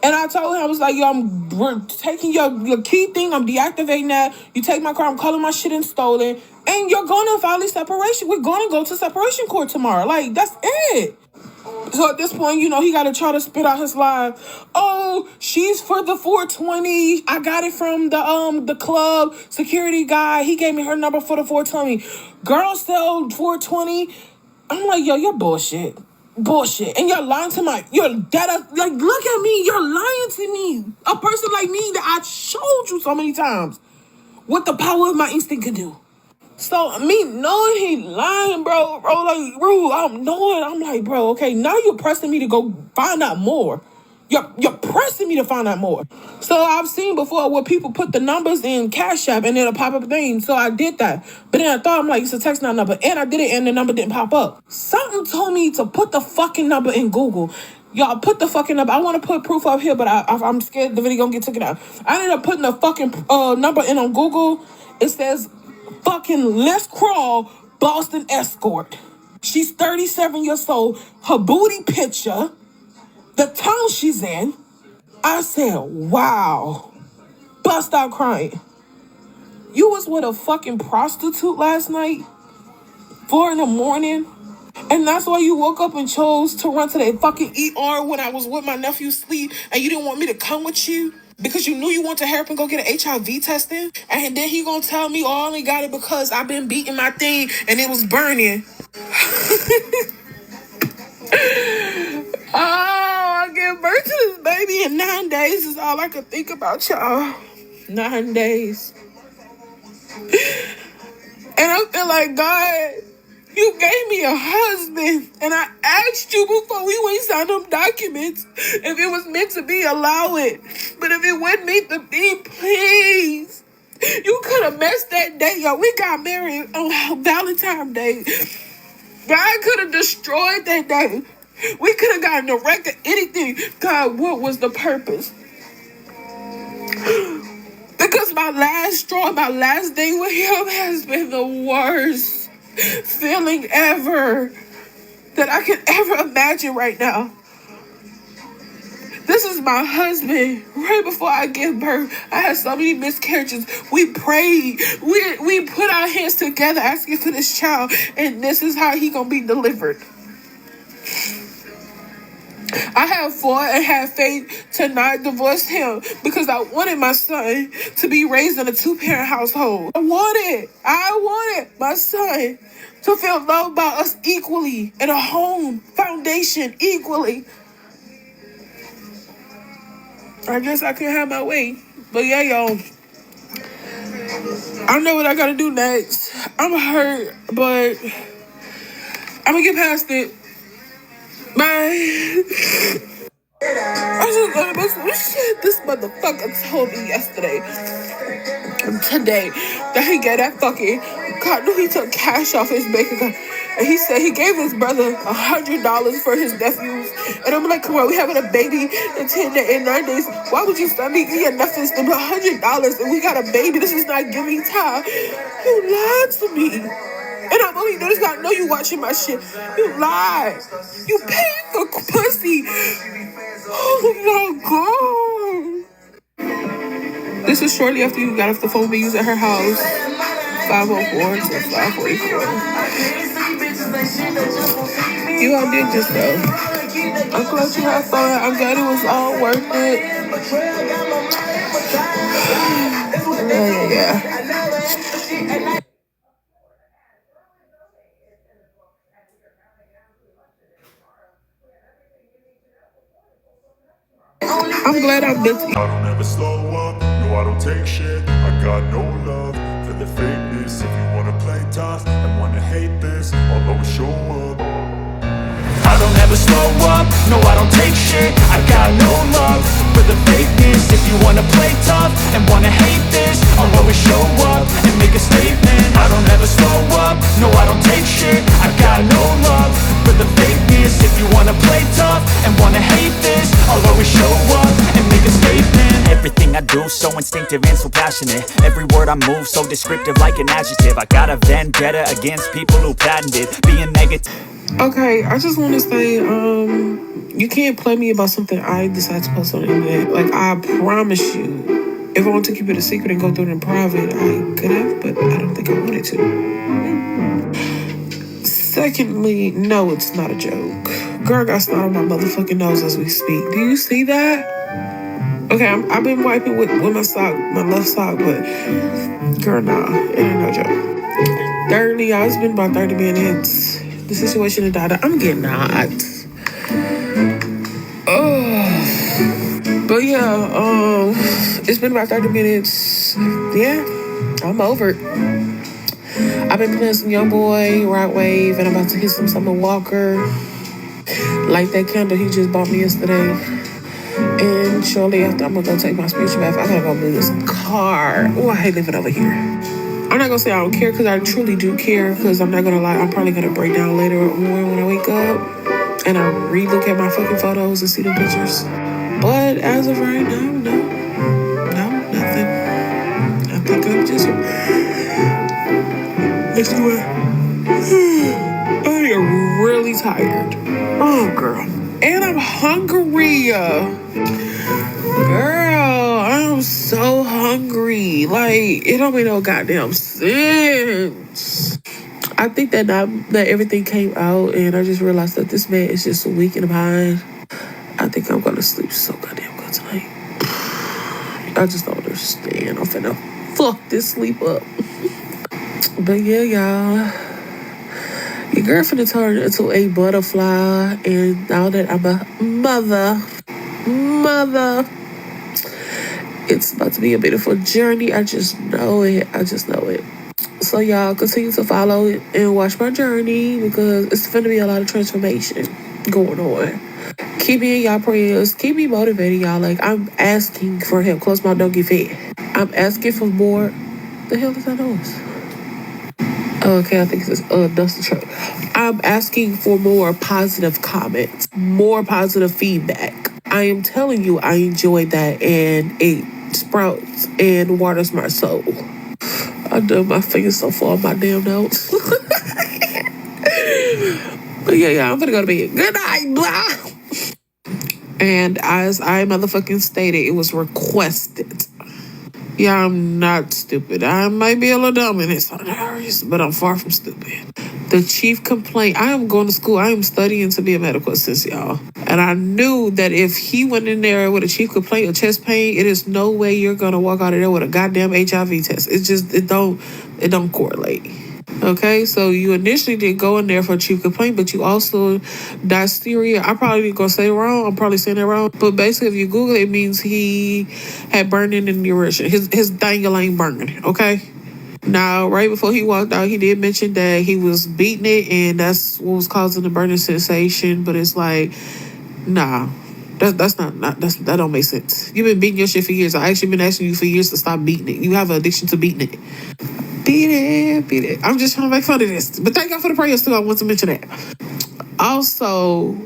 And I told him, I was like, we're taking your key thing. I'm deactivating that. You take my car. I'm calling my shit in stolen. And you're going to file a separation. We're going to go to separation court tomorrow. Like, that's it. So at this point, he got to try to spit out his lie. Oh, she's for the 420. I got it from the club security guy. He gave me her number for the 420. Girl sell 420. I'm like, yo, you're bullshit. Bullshit. And you're lying to you're dead. Like, look at me. You're lying to me. A person like me that I showed you so many times what the power of my instinct can do. So me knowing he lying, bro, I'm like, bro, okay, now you're pressing me to go find out more. You're pressing me to find out more. So I've seen before where people put the numbers in Cash App and it'll pop up a thing. So I did that. But then I thought, I'm like, it's a text not number. And I did it and the number didn't pop up. Something told me to put the fucking number in Google. Y'all put the fucking number. I want to put proof up here, but I'm scared the video gonna get taken out. I ended up putting the fucking number in on Google. It says fucking Let's Crawl Boston Escort. She's 37 years old. Her booty picture. The town she's in. I said, wow. Bust out crying. You was with a fucking prostitute last night? 4 in the morning? And that's why you woke up and chose to run to that fucking ER when I was with my nephew sleep and you didn't want me to come with you? Because you knew you wanted to hurry up and go get an HIV testing? And then he gonna tell me, I only got it because I've been beating my thing and it was burning. I gave birth to this baby in 9 days is all I could think about, y'all. 9 days. And I feel like, God, you gave me a husband, and I asked you before we went sign them documents if it was meant to be, allow it. But if it wasn't meant to be, please. You could have messed that day up. We got married on Valentine's Day. God could have destroyed that day. We could have gotten a record, anything. God, what was the purpose? Because my last straw, my last day with him has been the worst feeling ever that I can ever imagine right now. This is my husband. Right before I gave birth, I had so many miscarriages. We prayed. We put our hands together asking for this child, and this is how he gonna be delivered. I have fought and had faith to not divorce him because I wanted my son to be raised in a 2-parent household. I wanted my son to feel loved by us equally in a home foundation equally. I guess I can have my way. But yeah, y'all, I know what I gotta do next. I'm hurt, but I'm gonna get past it. Bye. I just gonna miss some shit. This motherfucker told me yesterday, today, that he got that fucking, God knew he took cash off his bank account. And he said he gave his brother $100 for his nephews. And I'm like, come on, we having a baby in 9 days. Why would you start me your nephews to $100 and we got a baby? This is not giving time. You lied to me. And I'm only noticed, I know you watching my shit. You lied. You paid for pussy. Oh my God. This is shortly after you got off the phone with me at her house. 504 to 544. You all did just though. I'm glad you had fun. I'm glad it was all worth it. Yeah. I'm glad I'm busy. I don't ever slow up, no I don't take shit. I got no love for the fakeness. If you wanna play tough and wanna hate this, I'll always show up. I don't ever slow up, no I don't take shit. I got no love for the fakeness. If you wanna play tough and wanna hate this, I'll always show up and make a statement. I don't ever slow up, no I don't take shit. I got no love for the fakeness. If you wanna play tough and wanna hate this, I'll always show up and make a statement. Everything I do so instinctive and so passionate. Every word I move so descriptive like an adjective. I got a vendetta against people who patented being negative. Okay, I just want to say, you can't play me about something I decide to post on the internet. Like, I promise you, if I want to keep it a secret and go through it in private, I could have, but I don't think I wanted to. Secondly, no, it's not a joke. Girl got snot on my motherfucking nose as we speak. Do you see that? Okay, I've been wiping with my sock, my left sock, but girl, nah, it ain't no joke. Thirdly, it's been about 30 minutes. The situation in Dada, I'm getting hot. But yeah, it's been about 30 minutes. Yeah, I'm over it. I've been playing some Young Boy, Right Wave, and I'm about to hit some Summer Walker. Light that candle he just bought me yesterday. And shortly after, I'm gonna go take my spiritual bath. I gotta go move this car. Oh, I hate living over here. I'm not gonna say I don't care because I truly do care, because I'm not gonna lie, I'm probably gonna break down later on when I wake up and I re-look at my fucking photos and see the pictures. But as of right now, no, nothing. I think I'm just I am really tired. Oh girl. And I'm hungry. Girl, I'm so hungry. Like, it don't make no goddamn sense. I think that now that everything came out and I just realized that this man is just weak in the mind, I think I'm gonna sleep so goddamn good tonight. I just don't understand. I'm finna fuck this sleep up. But yeah, y'all. Your girl finna turn into a butterfly, and now that I'm a mother, it's about to be a beautiful journey. I just know it. So y'all continue to follow and watch my journey because it's going to be a lot of transformation going on. Keep me in y'all prayers. Keep me motivated, y'all. Like, I'm asking for help. Close my don't get fed. I'm asking for more. The hell is that noise? Okay, I think it's dust the truck. I'm asking for more positive comments, more positive feedback. I am telling you, I enjoy that, and it sprouts and waters my soul. I done my fingers so far on my damn notes. But yeah, I'm gonna go to bed. Good night, blah. And as I motherfucking stated, it was requested. Yeah, I'm not stupid. I might be a little dumb in some areas, but I'm far from stupid. The chief complaint, I am going to school. I am studying to be a medical assistant, y'all. And I knew that if he went in there with a chief complaint of chest pain, it is no way you're going to walk out of there with a goddamn HIV test. It don't correlate. Okay, so you initially did go in there for a chief complaint, but you also dysteria. I probably gonna say it wrong. I'm probably saying it wrong. But basically, if you Google it, it means he had burning in the urine. His dangling burning. Okay. Now, right before he walked out, he did mention that he was beating it, and that's what was causing the burning sensation. But it's like, nah. That don't make sense. You've been beating your shit for years. I actually been asking you for years to stop beating it. You have an addiction to beating it. Beat it. I'm just trying to make fun of this. But thank God for the prayers too. I want to mention that. Also,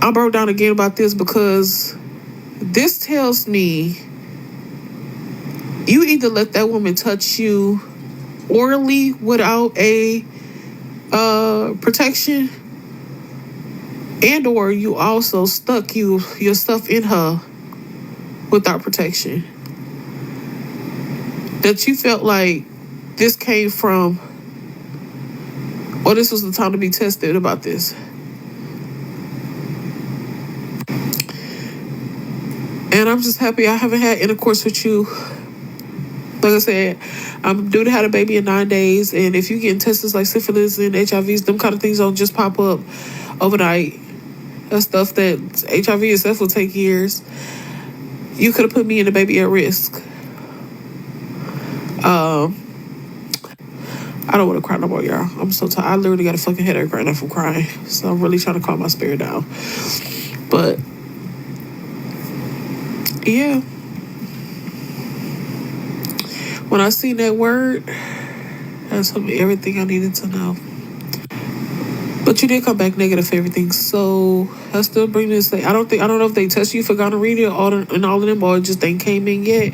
I broke down again about this because this tells me you either let that woman touch you orally without a protection, and or you also stuck your stuff in her without protection. That you felt like this came from, or this was the time to be tested about this. And I'm just happy I haven't had intercourse with you. Like I said, I'm due to have a baby in 9 days, and if you getting tested like syphilis and HIVs, them kind of things don't just pop up overnight. That's stuff that HIV itself will take years. You could have put me and the baby at risk. I don't want to cry no more, y'all. I'm so tired. I literally got a fucking headache right now from crying. So I'm really trying to calm my spirit down. But, yeah. When I seen that word, that told me everything I needed to know. But you did come back negative for everything. So I still bring this thing. I don't know if they test you for gonorrhea and all of them, or just they came in yet.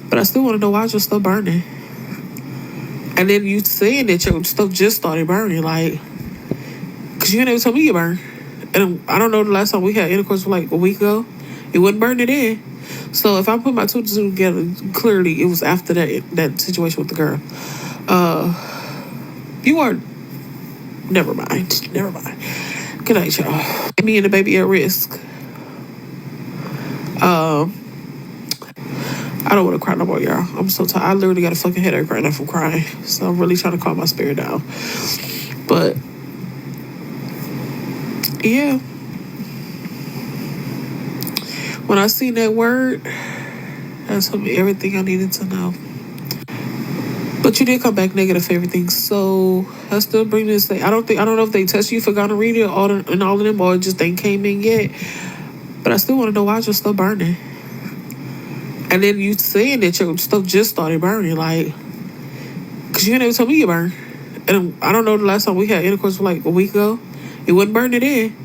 But I still want to know why you're still burning. And then you saying that your stuff just started burning, like, because you never told me you burned. And I don't know the last time we had intercourse was like a week ago. It wasn't burning then. So if I put my two together, clearly it was after that situation with the girl. You are, never mind. Good night, y'all. Me and the baby at risk. I don't want to cry no more, y'all. I'm so tired. I literally got a fucking headache right now from crying. So I'm really trying to calm my spirit down. But, yeah. When I seen that word, that told me everything I needed to know. But you did come back negative for everything. So I still bring this thing. I don't know if they test you for gonorrhea and all of them, or just they came in yet. But I still want to know why you're still burning. And then you saying that your stuff just started burning, like, because you never told me you burned. And I don't know the last time we had intercourse was like a week ago. It wasn't burning then.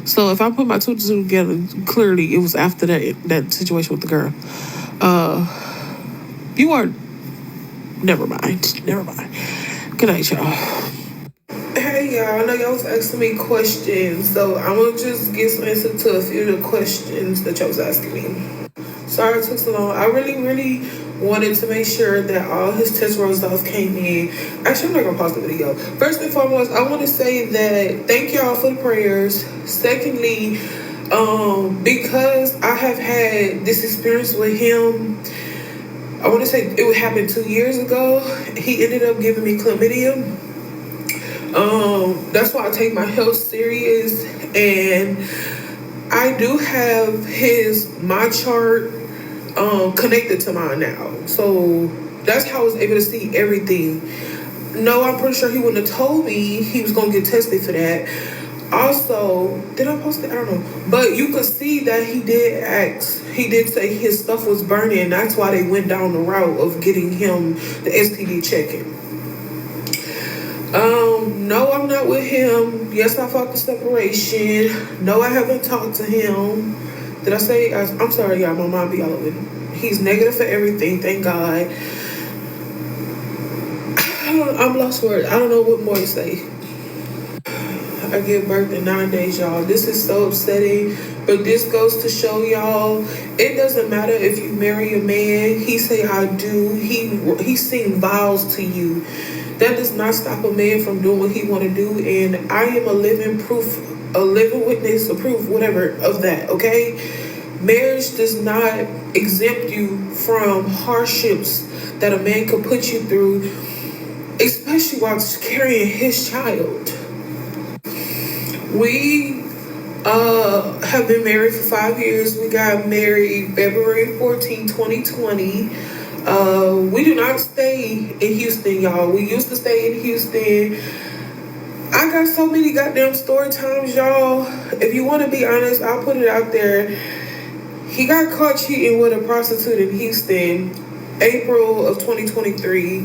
So if I put my two together, clearly it was after that situation with the girl. You are, never mind. Good night, y'all. Hey, y'all. I know y'all was asking me questions, so I'm going to just get some answer to a few of the questions that y'all was asking me. Sorry it took so long. I really wanted to make sure that all his test results came in. Actually, I'm not going to pause the video. First and foremost, I want to say that thank y'all for the prayers. Secondly, because I have had this experience with him, I want to say it would happen 2 years ago. He ended up giving me chlamydia. That's why I take my health serious, and I do have my chart connected to mine now. So That's how I was able to see everything. No, I'm pretty sure he wouldn't have told me he was gonna get tested for that. Also, did I post it? I don't know. But you could see that he did ask. He did say his stuff was burning, and that's why they went down the route of getting him the STD checking. No, I'm not with him. Yes, I fought the separation. No, I haven't talked to him. Did I say? I'm sorry, y'all. My mom be all over it. He's negative for everything. Thank God. I'm lost for words. I don't know what more to say. I give birth in 9 days, y'all. This is so upsetting, but this goes to show y'all, it doesn't matter if you marry a man, he say I do, he sing vows to you. That does not stop a man from doing what he want to do, and I am a living proof, a living witness, a proof, whatever, of that, okay? Marriage does not exempt you from hardships that a man could put you through, especially while carrying his child. We have been married for 5 years. We got married February 14, 2020. We do not stay in Houston, y'all. We used to stay in Houston. I got so many goddamn story times, y'all. If you want to be honest, I'll put it out there. He got caught cheating with a prostitute in Houston, April of 2023.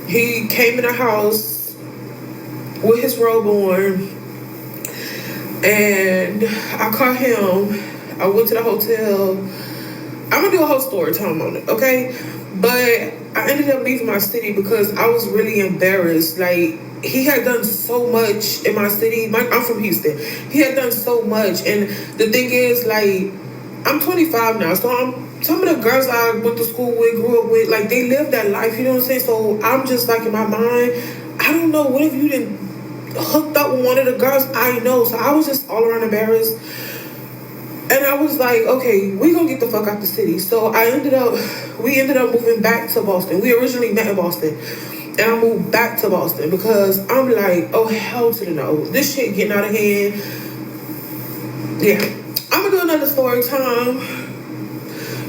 He came in the house with his robe on. And I caught him. I went to the hotel. I'm gonna do a whole story time on it, okay? But I ended up leaving my city because I was really embarrassed. Like, he had done so much in my city. I'm from Houston. He had done so much. And the thing is, like, I'm 25 now. So some of the girls I went to school with, grew up with, like, they lived that life, you know what I'm saying? So I'm just like, in my mind, I don't know, what if you didn't hooked up with one of the girls I know? So I was just all around embarrassed, and I was like, okay, we gonna get the fuck out the city. So we ended up moving back to Boston. We originally met in Boston, and I moved back to Boston because I'm like, oh, hell to the no, this shit getting out of hand. Yeah, I'm gonna do another story time,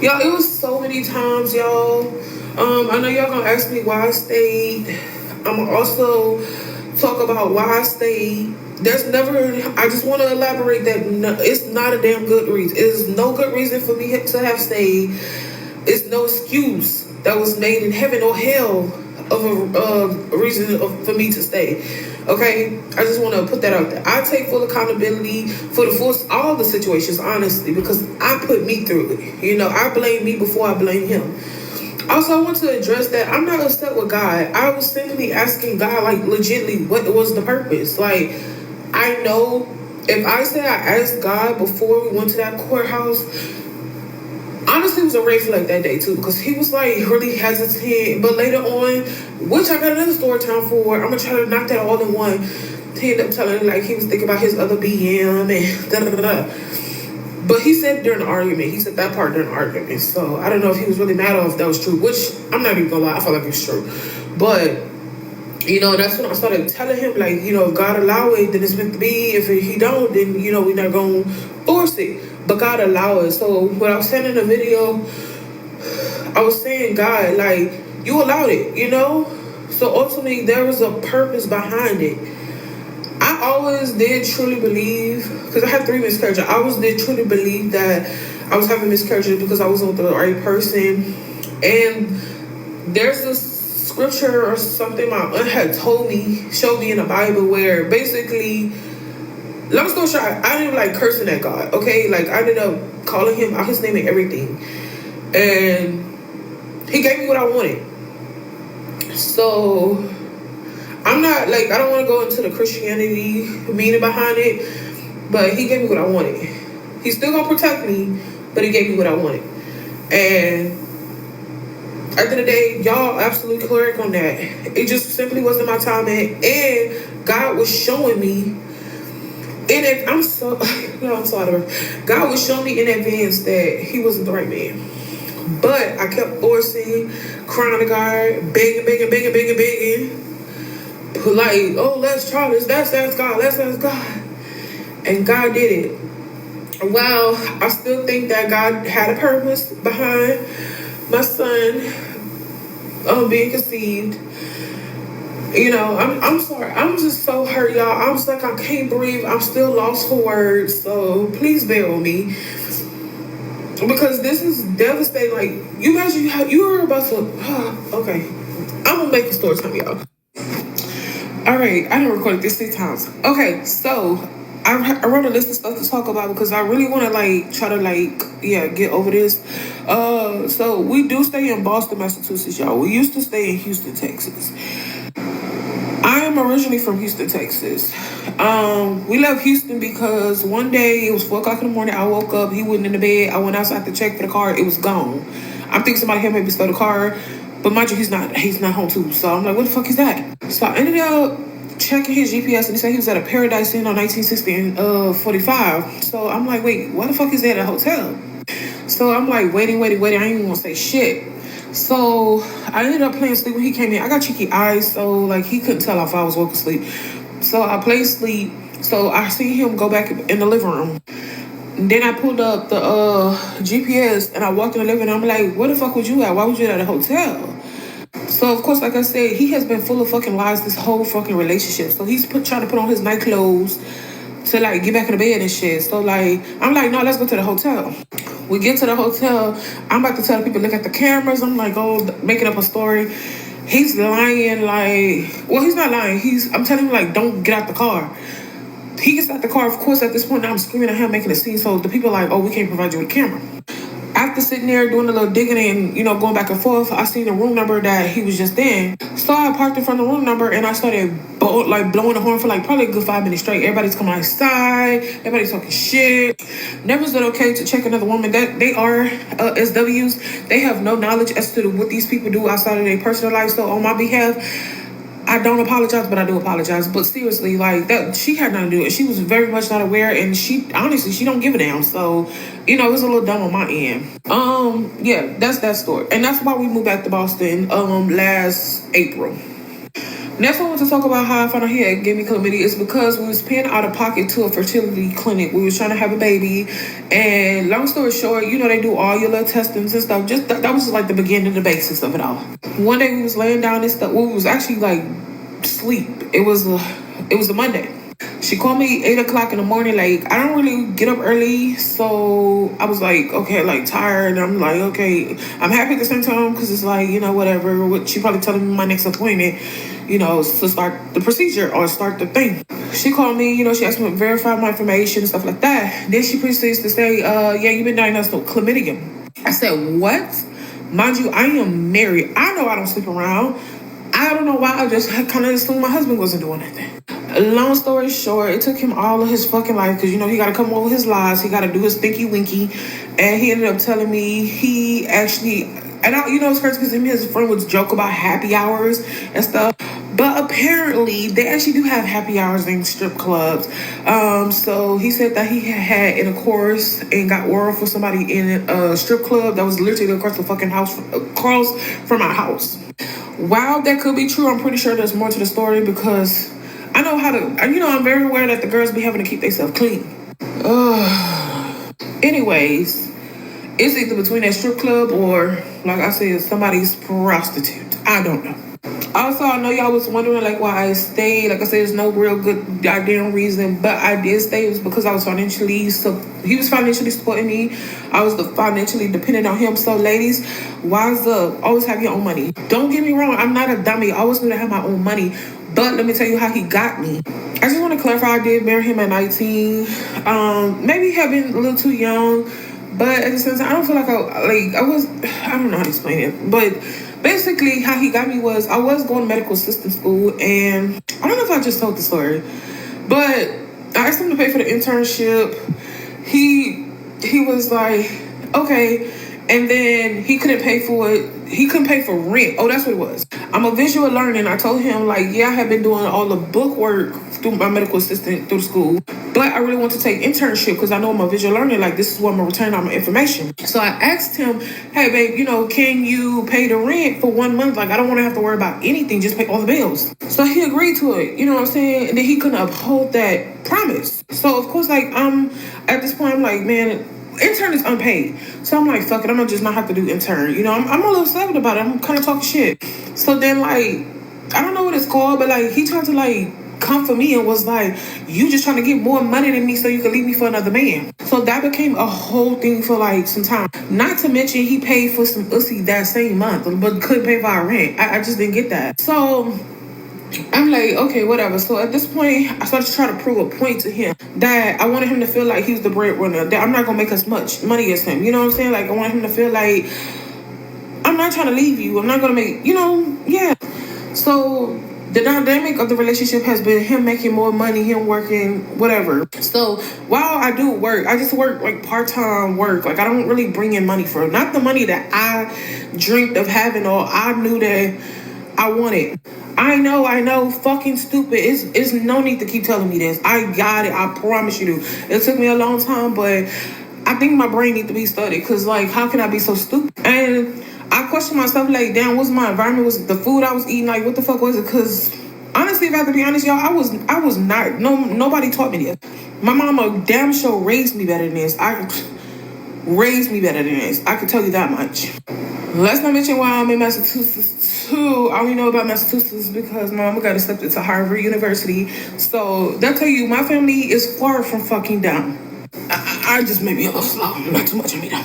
y'all. It was so many times, y'all. I know y'all gonna ask me why I stayed. I'm also talk about why I stayed. I just want to elaborate that it's not a damn good reason. It's no good reason for me to have stayed. It's no excuse that was made in heaven or hell of a reason for me to stay. Okay? I just want to put that out there. I take full accountability for all the situations, honestly, because I put me through it. You know, I blame me before I blame him. Also, I want to address that I'm not upset with God. I was simply asking God, like, legitimately, what was the purpose? Like, I know if I say I asked God before we went to that courthouse, honestly, it was a red flag that day, too, because he was, like, really hesitant. But later on, which I got another story time for, I'm going to try to knock that all in one. He ended up telling, like, he was thinking about his other BM and da-da-da-da. But he said during the argument, he said that part during the argument. So I don't know if he was really mad or if that was true, which I'm not even gonna lie, I felt like it was true. But, you know, that's when I started telling him, like, you know, if God allow it, then it's meant to be. If he don't, then, you know, we're not gonna force it. But God allow it. So what I was saying in the video, I was saying, God, like, you allowed it, you know? So ultimately, there was a purpose behind it. I always did truly believe, because I had 3 miscarriages, I always did truly believe that I was having miscarriages because I was with the right person. And there's this scripture or something my aunt had showed me in the Bible, where basically, long story short, I ended up like cursing at God, okay? Like, I ended up calling him out his name and everything. And he gave me what I wanted. So I'm not, like, I don't want to go into the Christianity meaning behind it, but he gave me what I wanted. He's still going to protect me, but he gave me what I wanted. And at the end of the day, y'all absolutely correct on that. It just simply wasn't my time. And God was showing me, I'm so out of her. God was showing me in advance that he wasn't the right man. But I kept forcing, crying to God, begging. Like, oh, let's try this. Let's ask God. And God did it. Well, I still think that God had a purpose behind my son being conceived. You know, I'm sorry. I'm just so hurt, y'all. I'm just like, I can't breathe. I'm still lost for words. So please bear with me. Because this is devastating. Like, you imagine how you were about to. Okay. I'm going to make the story time, y'all. All right. I done recorded this 6 times. Okay. So I wrote a list of stuff to talk about because I really want to, like, try to, like, get over this. So we do stay in Boston, Massachusetts, y'all. We used to stay in Houston, Texas. I am originally from Houston, Texas. We left Houston because one day it was 4 o'clock in the morning. I woke up, he wasn't in the bed. I went outside to check for the car. It was gone. I'm thinking somebody had maybe stole the car, but mind you, he's not home too. So I'm like, what the fuck is that? So I ended up checking his GPS and he said he was at a Paradise Inn on 1960 and 45. So I'm like, wait, why the fuck is that a hotel? So I'm like, waiting. I ain't even want to say shit. So I ended up playing sleep when he came in. I got cheeky eyes, so like he couldn't tell if I was woke or asleep. So I played sleep. So I see him go back in the living room. And then I pulled up the GPS and I walked in the living room. I'm like, where the fuck was you at? Why was you at a hotel? So of course, like I said, he has been full of fucking lies this whole fucking relationship. So he's trying to put on his night clothes to like get back in the bed and shit. So like, I'm like, no, let's go to the hotel. We get to the hotel. I'm about to tell the people, look at the cameras. I'm like, making up a story. He's lying like, well, he's not lying. I'm telling him like, don't get out the car. He gets out the car. Of course, at this point, I'm screaming at him, making a scene. So the people are like, oh, we can't provide you with a camera. After sitting there doing a little digging and, going back and forth, I seen the room number that he was just in. So I parked in front of the room number and I started blowing the horn for like probably a good 5 minutes straight. Everybody's coming outside. Everybody's talking shit. Never said okay to check another woman. That they are SWs. They have no knowledge as to what these people do outside of their personal life. So on my behalf, I don't apologize, but I do apologize. But seriously, like that, she had nothing to do with it. She was very much not aware, and she don't give a damn. So, it was a little dumb on my end. Yeah, that's that story, and that's why we moved back to Boston last April. Next, I want to talk about how I found out he had gave me chlamydia. Is because we was paying out of pocket to a fertility clinic. We was trying to have a baby, and long story short, they do all your little testings and stuff. Just that was just like the beginning, the basics of it all. One day we was laying down and stuff. Well, we was actually like sleep. It was a Monday. She called me 8 o'clock in the morning. Like, I don't really get up early, so I was like, okay, like tired. I'm like, okay, I'm happy at the same time because it's like, whatever. What she probably telling me my next appointment, to start the procedure or start the thing. She called me, she asked me to verify my information and stuff like that. Then she proceeds to say, yeah, you've been diagnosed with chlamydia. I said, what? Mind you, I am married. I know I don't sleep around. I don't know why. I just kind of assumed my husband wasn't doing anything. Long story short, it took him all of his fucking life because, he got to come over his lies. He got to do his stinky winky. And he ended up telling me he actually, and it's crazy because him and his friend would joke about happy hours and stuff. But apparently, they actually do have happy hours in strip clubs. So he said that he had in a course and got oral for somebody in a strip club that was literally across the fucking house, across from our house. While that could be true, I'm pretty sure there's more to the story because I know how to, I'm very aware that the girls be having to keep themselves clean. Anyways, it's either between that strip club or, like I said, somebody's prostitute. I don't know. Also, I know y'all was wondering like why I stayed. Like I said, there's no real good goddamn reason, but I did stay. It was because I was financially, he was financially supporting me. I was financially dependent on him. So ladies, wise up. Always have your own money. Don't get me wrong. I'm not a dummy. I always knew to have my own money. But let me tell you how he got me. I just want to clarify, I did marry him at 19. Maybe have been a little too young, but at the same time, I don't feel like I don't know how to explain it, but basically how he got me was I was going to medical assistant school, and I don't know if I just told the story, but I asked him to pay for the internship. He was like, okay, and then he couldn't pay for it. He couldn't pay for rent. Oh, that's what it was. I'm a visual learner, and I told him, like, yeah, I have been doing all the book work through my medical assistant through the school, but I really want to take internship because I know I'm a visual learner. Like, this is what I'm going to return on my information. So I asked him, hey, babe, can you pay the rent for 1 month? Like, I don't want to have to worry about anything. Just pay all the bills. So he agreed to it. You know what I'm saying? And then he couldn't uphold that promise. So, of course, like, at this point, I'm like, man, intern is unpaid. So I'm like, fuck it, I'm gonna just not have to do intern. You know, I'm a little savage about it. I'm kind of talking shit. So then, like, I don't know what it's called, but like, he tried to like come for me and was like, you just trying to get more money than me so you can leave me for another man. So that became a whole thing for like some time. Not to mention he paid for some ussy that same month, but couldn't pay for our rent. I just didn't get that. So I'm like, okay, whatever. So at this point, I started to try to prove a point to him that I wanted him to feel like he was the breadwinner, that I'm not going to make as much money as him. You know what I'm saying? Like, I wanted him to feel like I'm not trying to leave you. I'm not going to make, you know, yeah. So the dynamic of the relationship has been him making more money, him working, whatever. So while I do work, I just work like part-time work. Like, I don't really bring in money for it. Not the money that I dreamed of having or I knew that I wanted. I know, fucking stupid. It's no need to keep telling me this. I got it. I promise you do. It took me a long time, but I think my brain needs to be studied. Cause like, how can I be so stupid? And I question myself like, damn, what's my environment? Was it the food I was eating? Like, what the fuck was it? Cause honestly, if I have to be honest, y'all, I was not. Nobody taught me this. My mama damn sure raised me better than this. Raised me better than this. I can tell you that much. Let's not mention why I'm in Massachusetts too. I only know about Massachusetts because my mama got accepted to Harvard University. So that tell you my family is far from fucking down. I just may be a little slow, not too much of me though.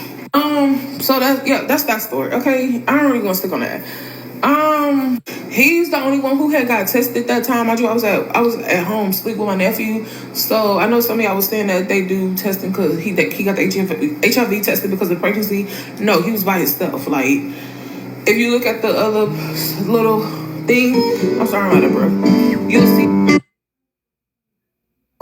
So that's that story. Okay, I don't really gonna stick on that. He's the only one who had got tested that time. I was at home sleep with my nephew. So I know some of y'all was saying that they do testing because he got the HIV tested because of pregnancy. No, he was by himself. Like, if you look at the other little thing, I'm sorry about that, bro. You'll see.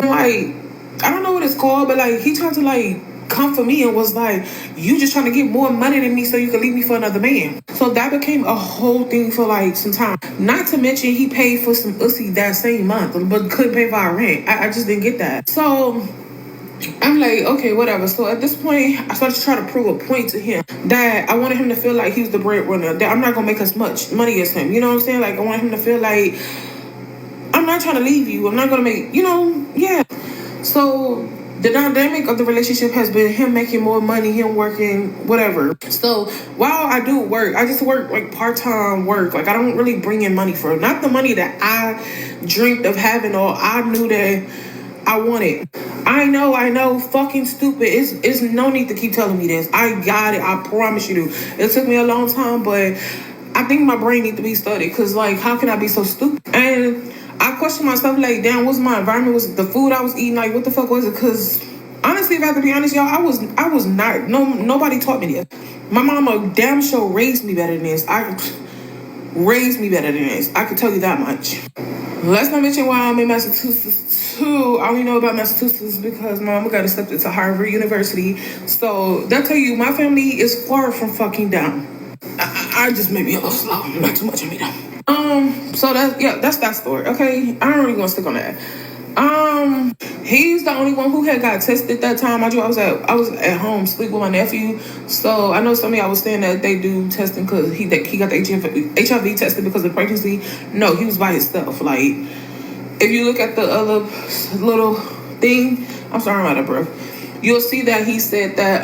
Like, I don't know what it's called, but like, he tried to like come for me and was like, you just trying to get more money than me so you can leave me for another man. So that became a whole thing for like some time. Not to mention he paid for some ussy that same month, but couldn't pay for our rent. I just didn't get that. So I'm like, okay, whatever. So at this point, I started to try to prove a point to him that I wanted him to feel like he was the breadwinner, that I'm not going to make as much money as him. You know what I'm saying? Like, I wanted him to feel like I'm not trying to leave you. I'm not going to make, you know, yeah. So the dynamic of the relationship has been him making more money, him working, whatever. So while I do work, I just work like part-time work. Like, I don't really bring in money for it. Not the money that I dreamed of having or I knew that I wanted. I know, fucking stupid. It's no need to keep telling me this. I got it. I promise you do. It took me a long time, but I think my brain needs to be studied. Cause like, how can I be so stupid? And I question myself like, damn, what's my environment? Was it the food I was eating? Like, what the fuck was it? Cause honestly, if I have to be honest, y'all, I was not. Nobody taught me this. My mama damn sure raised me better than this. Raised me better than this. I can tell you that much. Let's not mention why I'm in Massachusetts too. I only know about Massachusetts because my mama got accepted to Harvard University. So that tell you my family is far from fucking down. I just may be a little slow, not too much of me though. So that's that story. Okay, I don't really gonna stick on that. He's the only one who had got tested that time. I was at home sleep with my nephew. So I know some of y'all was saying that they do testing because he got the HIV tested because of pregnancy. No, he was by himself. Like, if you look at the other little thing, I'm sorry about that, bro. You'll see that he said that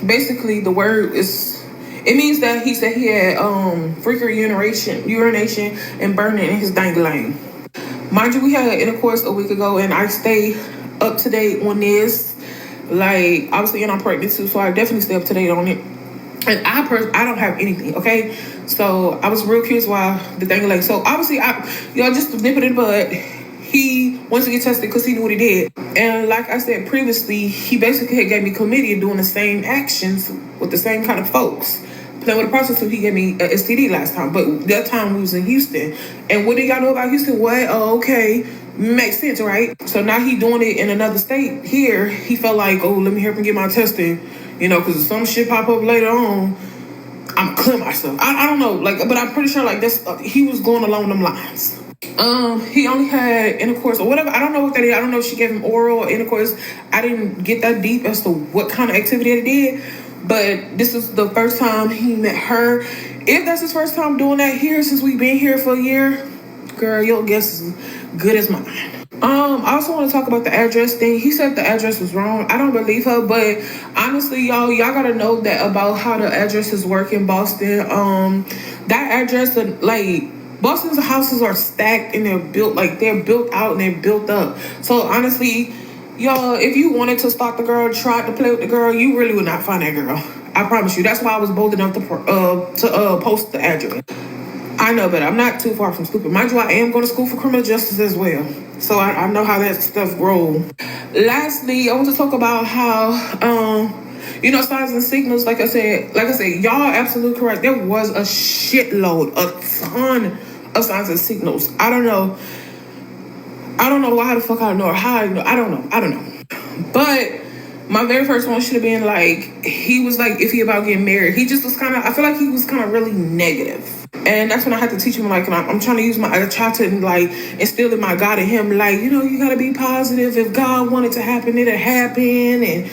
basically the word is. It means that he said he had frequent urination and burning in his dangling. Mind you, we had an intercourse a week ago, and I stay up to date on this. Like, obviously, and I'm pregnant too, so I definitely stay up to date on it. And I don't have anything, okay? So I was real curious why the dangling. So obviously, y'all just nip it in the bud. He wants to get tested because he knew what he did. And like I said previously, he basically had gave me chlamydia doing the same actions with the same kind of folks. Playing with a prostitute, he gave me a STD last time. But that time we was in Houston. And what do y'all know about Houston? What? Oh, okay. Makes sense, right? So now he doing it in another state. Here, he felt like, oh, let me help him get my testing. You know, because if some shit pop up later on, I'm clear myself. I don't know. Like, but I'm pretty sure like this, he was going along them lines. He only had intercourse or whatever. I don't know what that is. I don't know if she gave him oral or intercourse. I didn't get that deep as to what kind of activity it did. But this is the first time he met her. If that's his first time doing that here since we've been here for a year, girl, your guess is good as mine. I also want to talk about the address thing. He said the address was wrong. I don't believe her, but honestly, y'all gotta know that about how the addresses work in Boston. That address, like Boston's houses are stacked and they're built out and they're built up. So honestly, y'all, if you wanted to stalk the girl, tried to play with the girl, you really would not find that girl. I promise you. That's why I was bold enough to post the address. I know, but I'm not too far from stupid. Mind you, I am going to school for criminal justice as well. So I know how that stuff rolls. Lastly, I want to talk about how, signs and signals. Like I said, y'all are absolutely correct. There was a shitload, a ton of signs and signals. I don't know why the fuck I know or how I know. I don't know. But my very first one should have been like, he was like iffy about getting married. He just was I feel like he was kind of really negative. And that's when I had to teach him, like, I'm trying to use I try to, like, instill in my God in him, like, you got to be positive. If God wanted to happen, it'll happen. And,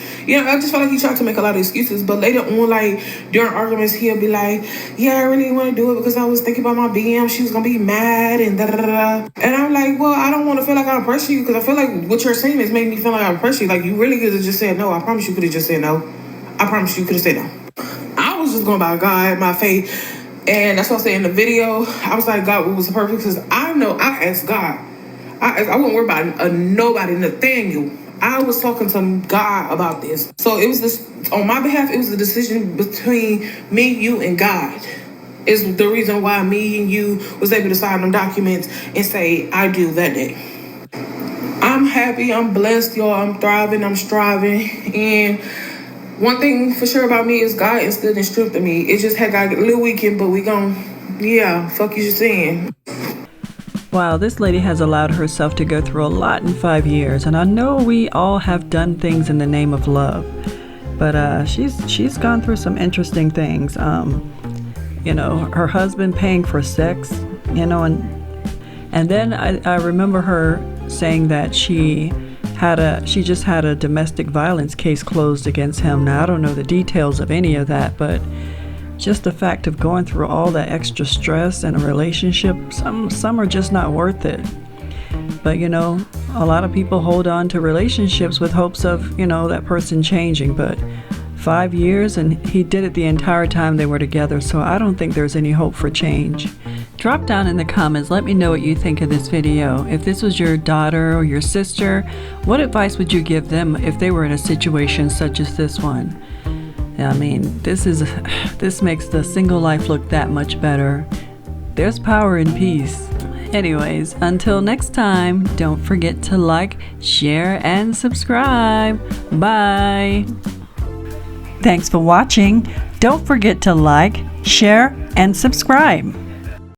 I just felt like he tried to make a lot of excuses. But later on, like, during arguments, he'll be like, yeah, I really want to do it because I was thinking about my BM. She was going to be mad and da-da-da-da. And I'm like, well, I don't want to feel like I'm pressuring you because I feel like what you're saying is making me feel like I'm pressuring you. Like, you really could have just said no. I promise you could have just said no. I promise you could have said no. I was just going by God, my faith. And that's what I said in the video. I was like, God, what was the purpose? Because I know I asked God. I wouldn't worry about nobody, Nathaniel. I was talking to God about this. So it was this, on my behalf, it was a decision between me, you, and God. Is the reason why me and you was able to sign them documents and say, I do that day. I'm happy, I'm blessed, y'all. I'm thriving, I'm striving. And one thing for sure about me is God instilled and strength in me. It just had got a little weekend, but we fuck you saying. Wow, this lady has allowed herself to go through a lot in 5 years, and I know we all have done things in the name of love, but she's gone through some interesting things. Her husband paying for sex, and then I remember her saying that she just had a domestic violence case closed against him. Now, I don't know the details of any of that, but just the fact of going through all that extra stress in a relationship, some are just not worth it. But, a lot of people hold on to relationships with hopes of, that person changing. But 5 years, and he did it the entire time they were together, so I don't think there's any hope for change. Drop down in the comments, let me know what you think of this video. If this was your daughter or your sister, what advice would you give them if they were in a situation such as this one? I mean, this makes the single life look that much better. There's power in peace. Anyways, until next time, don't forget to like, share, and subscribe. Bye. Thanks for watching. Don't forget to like, share, and subscribe.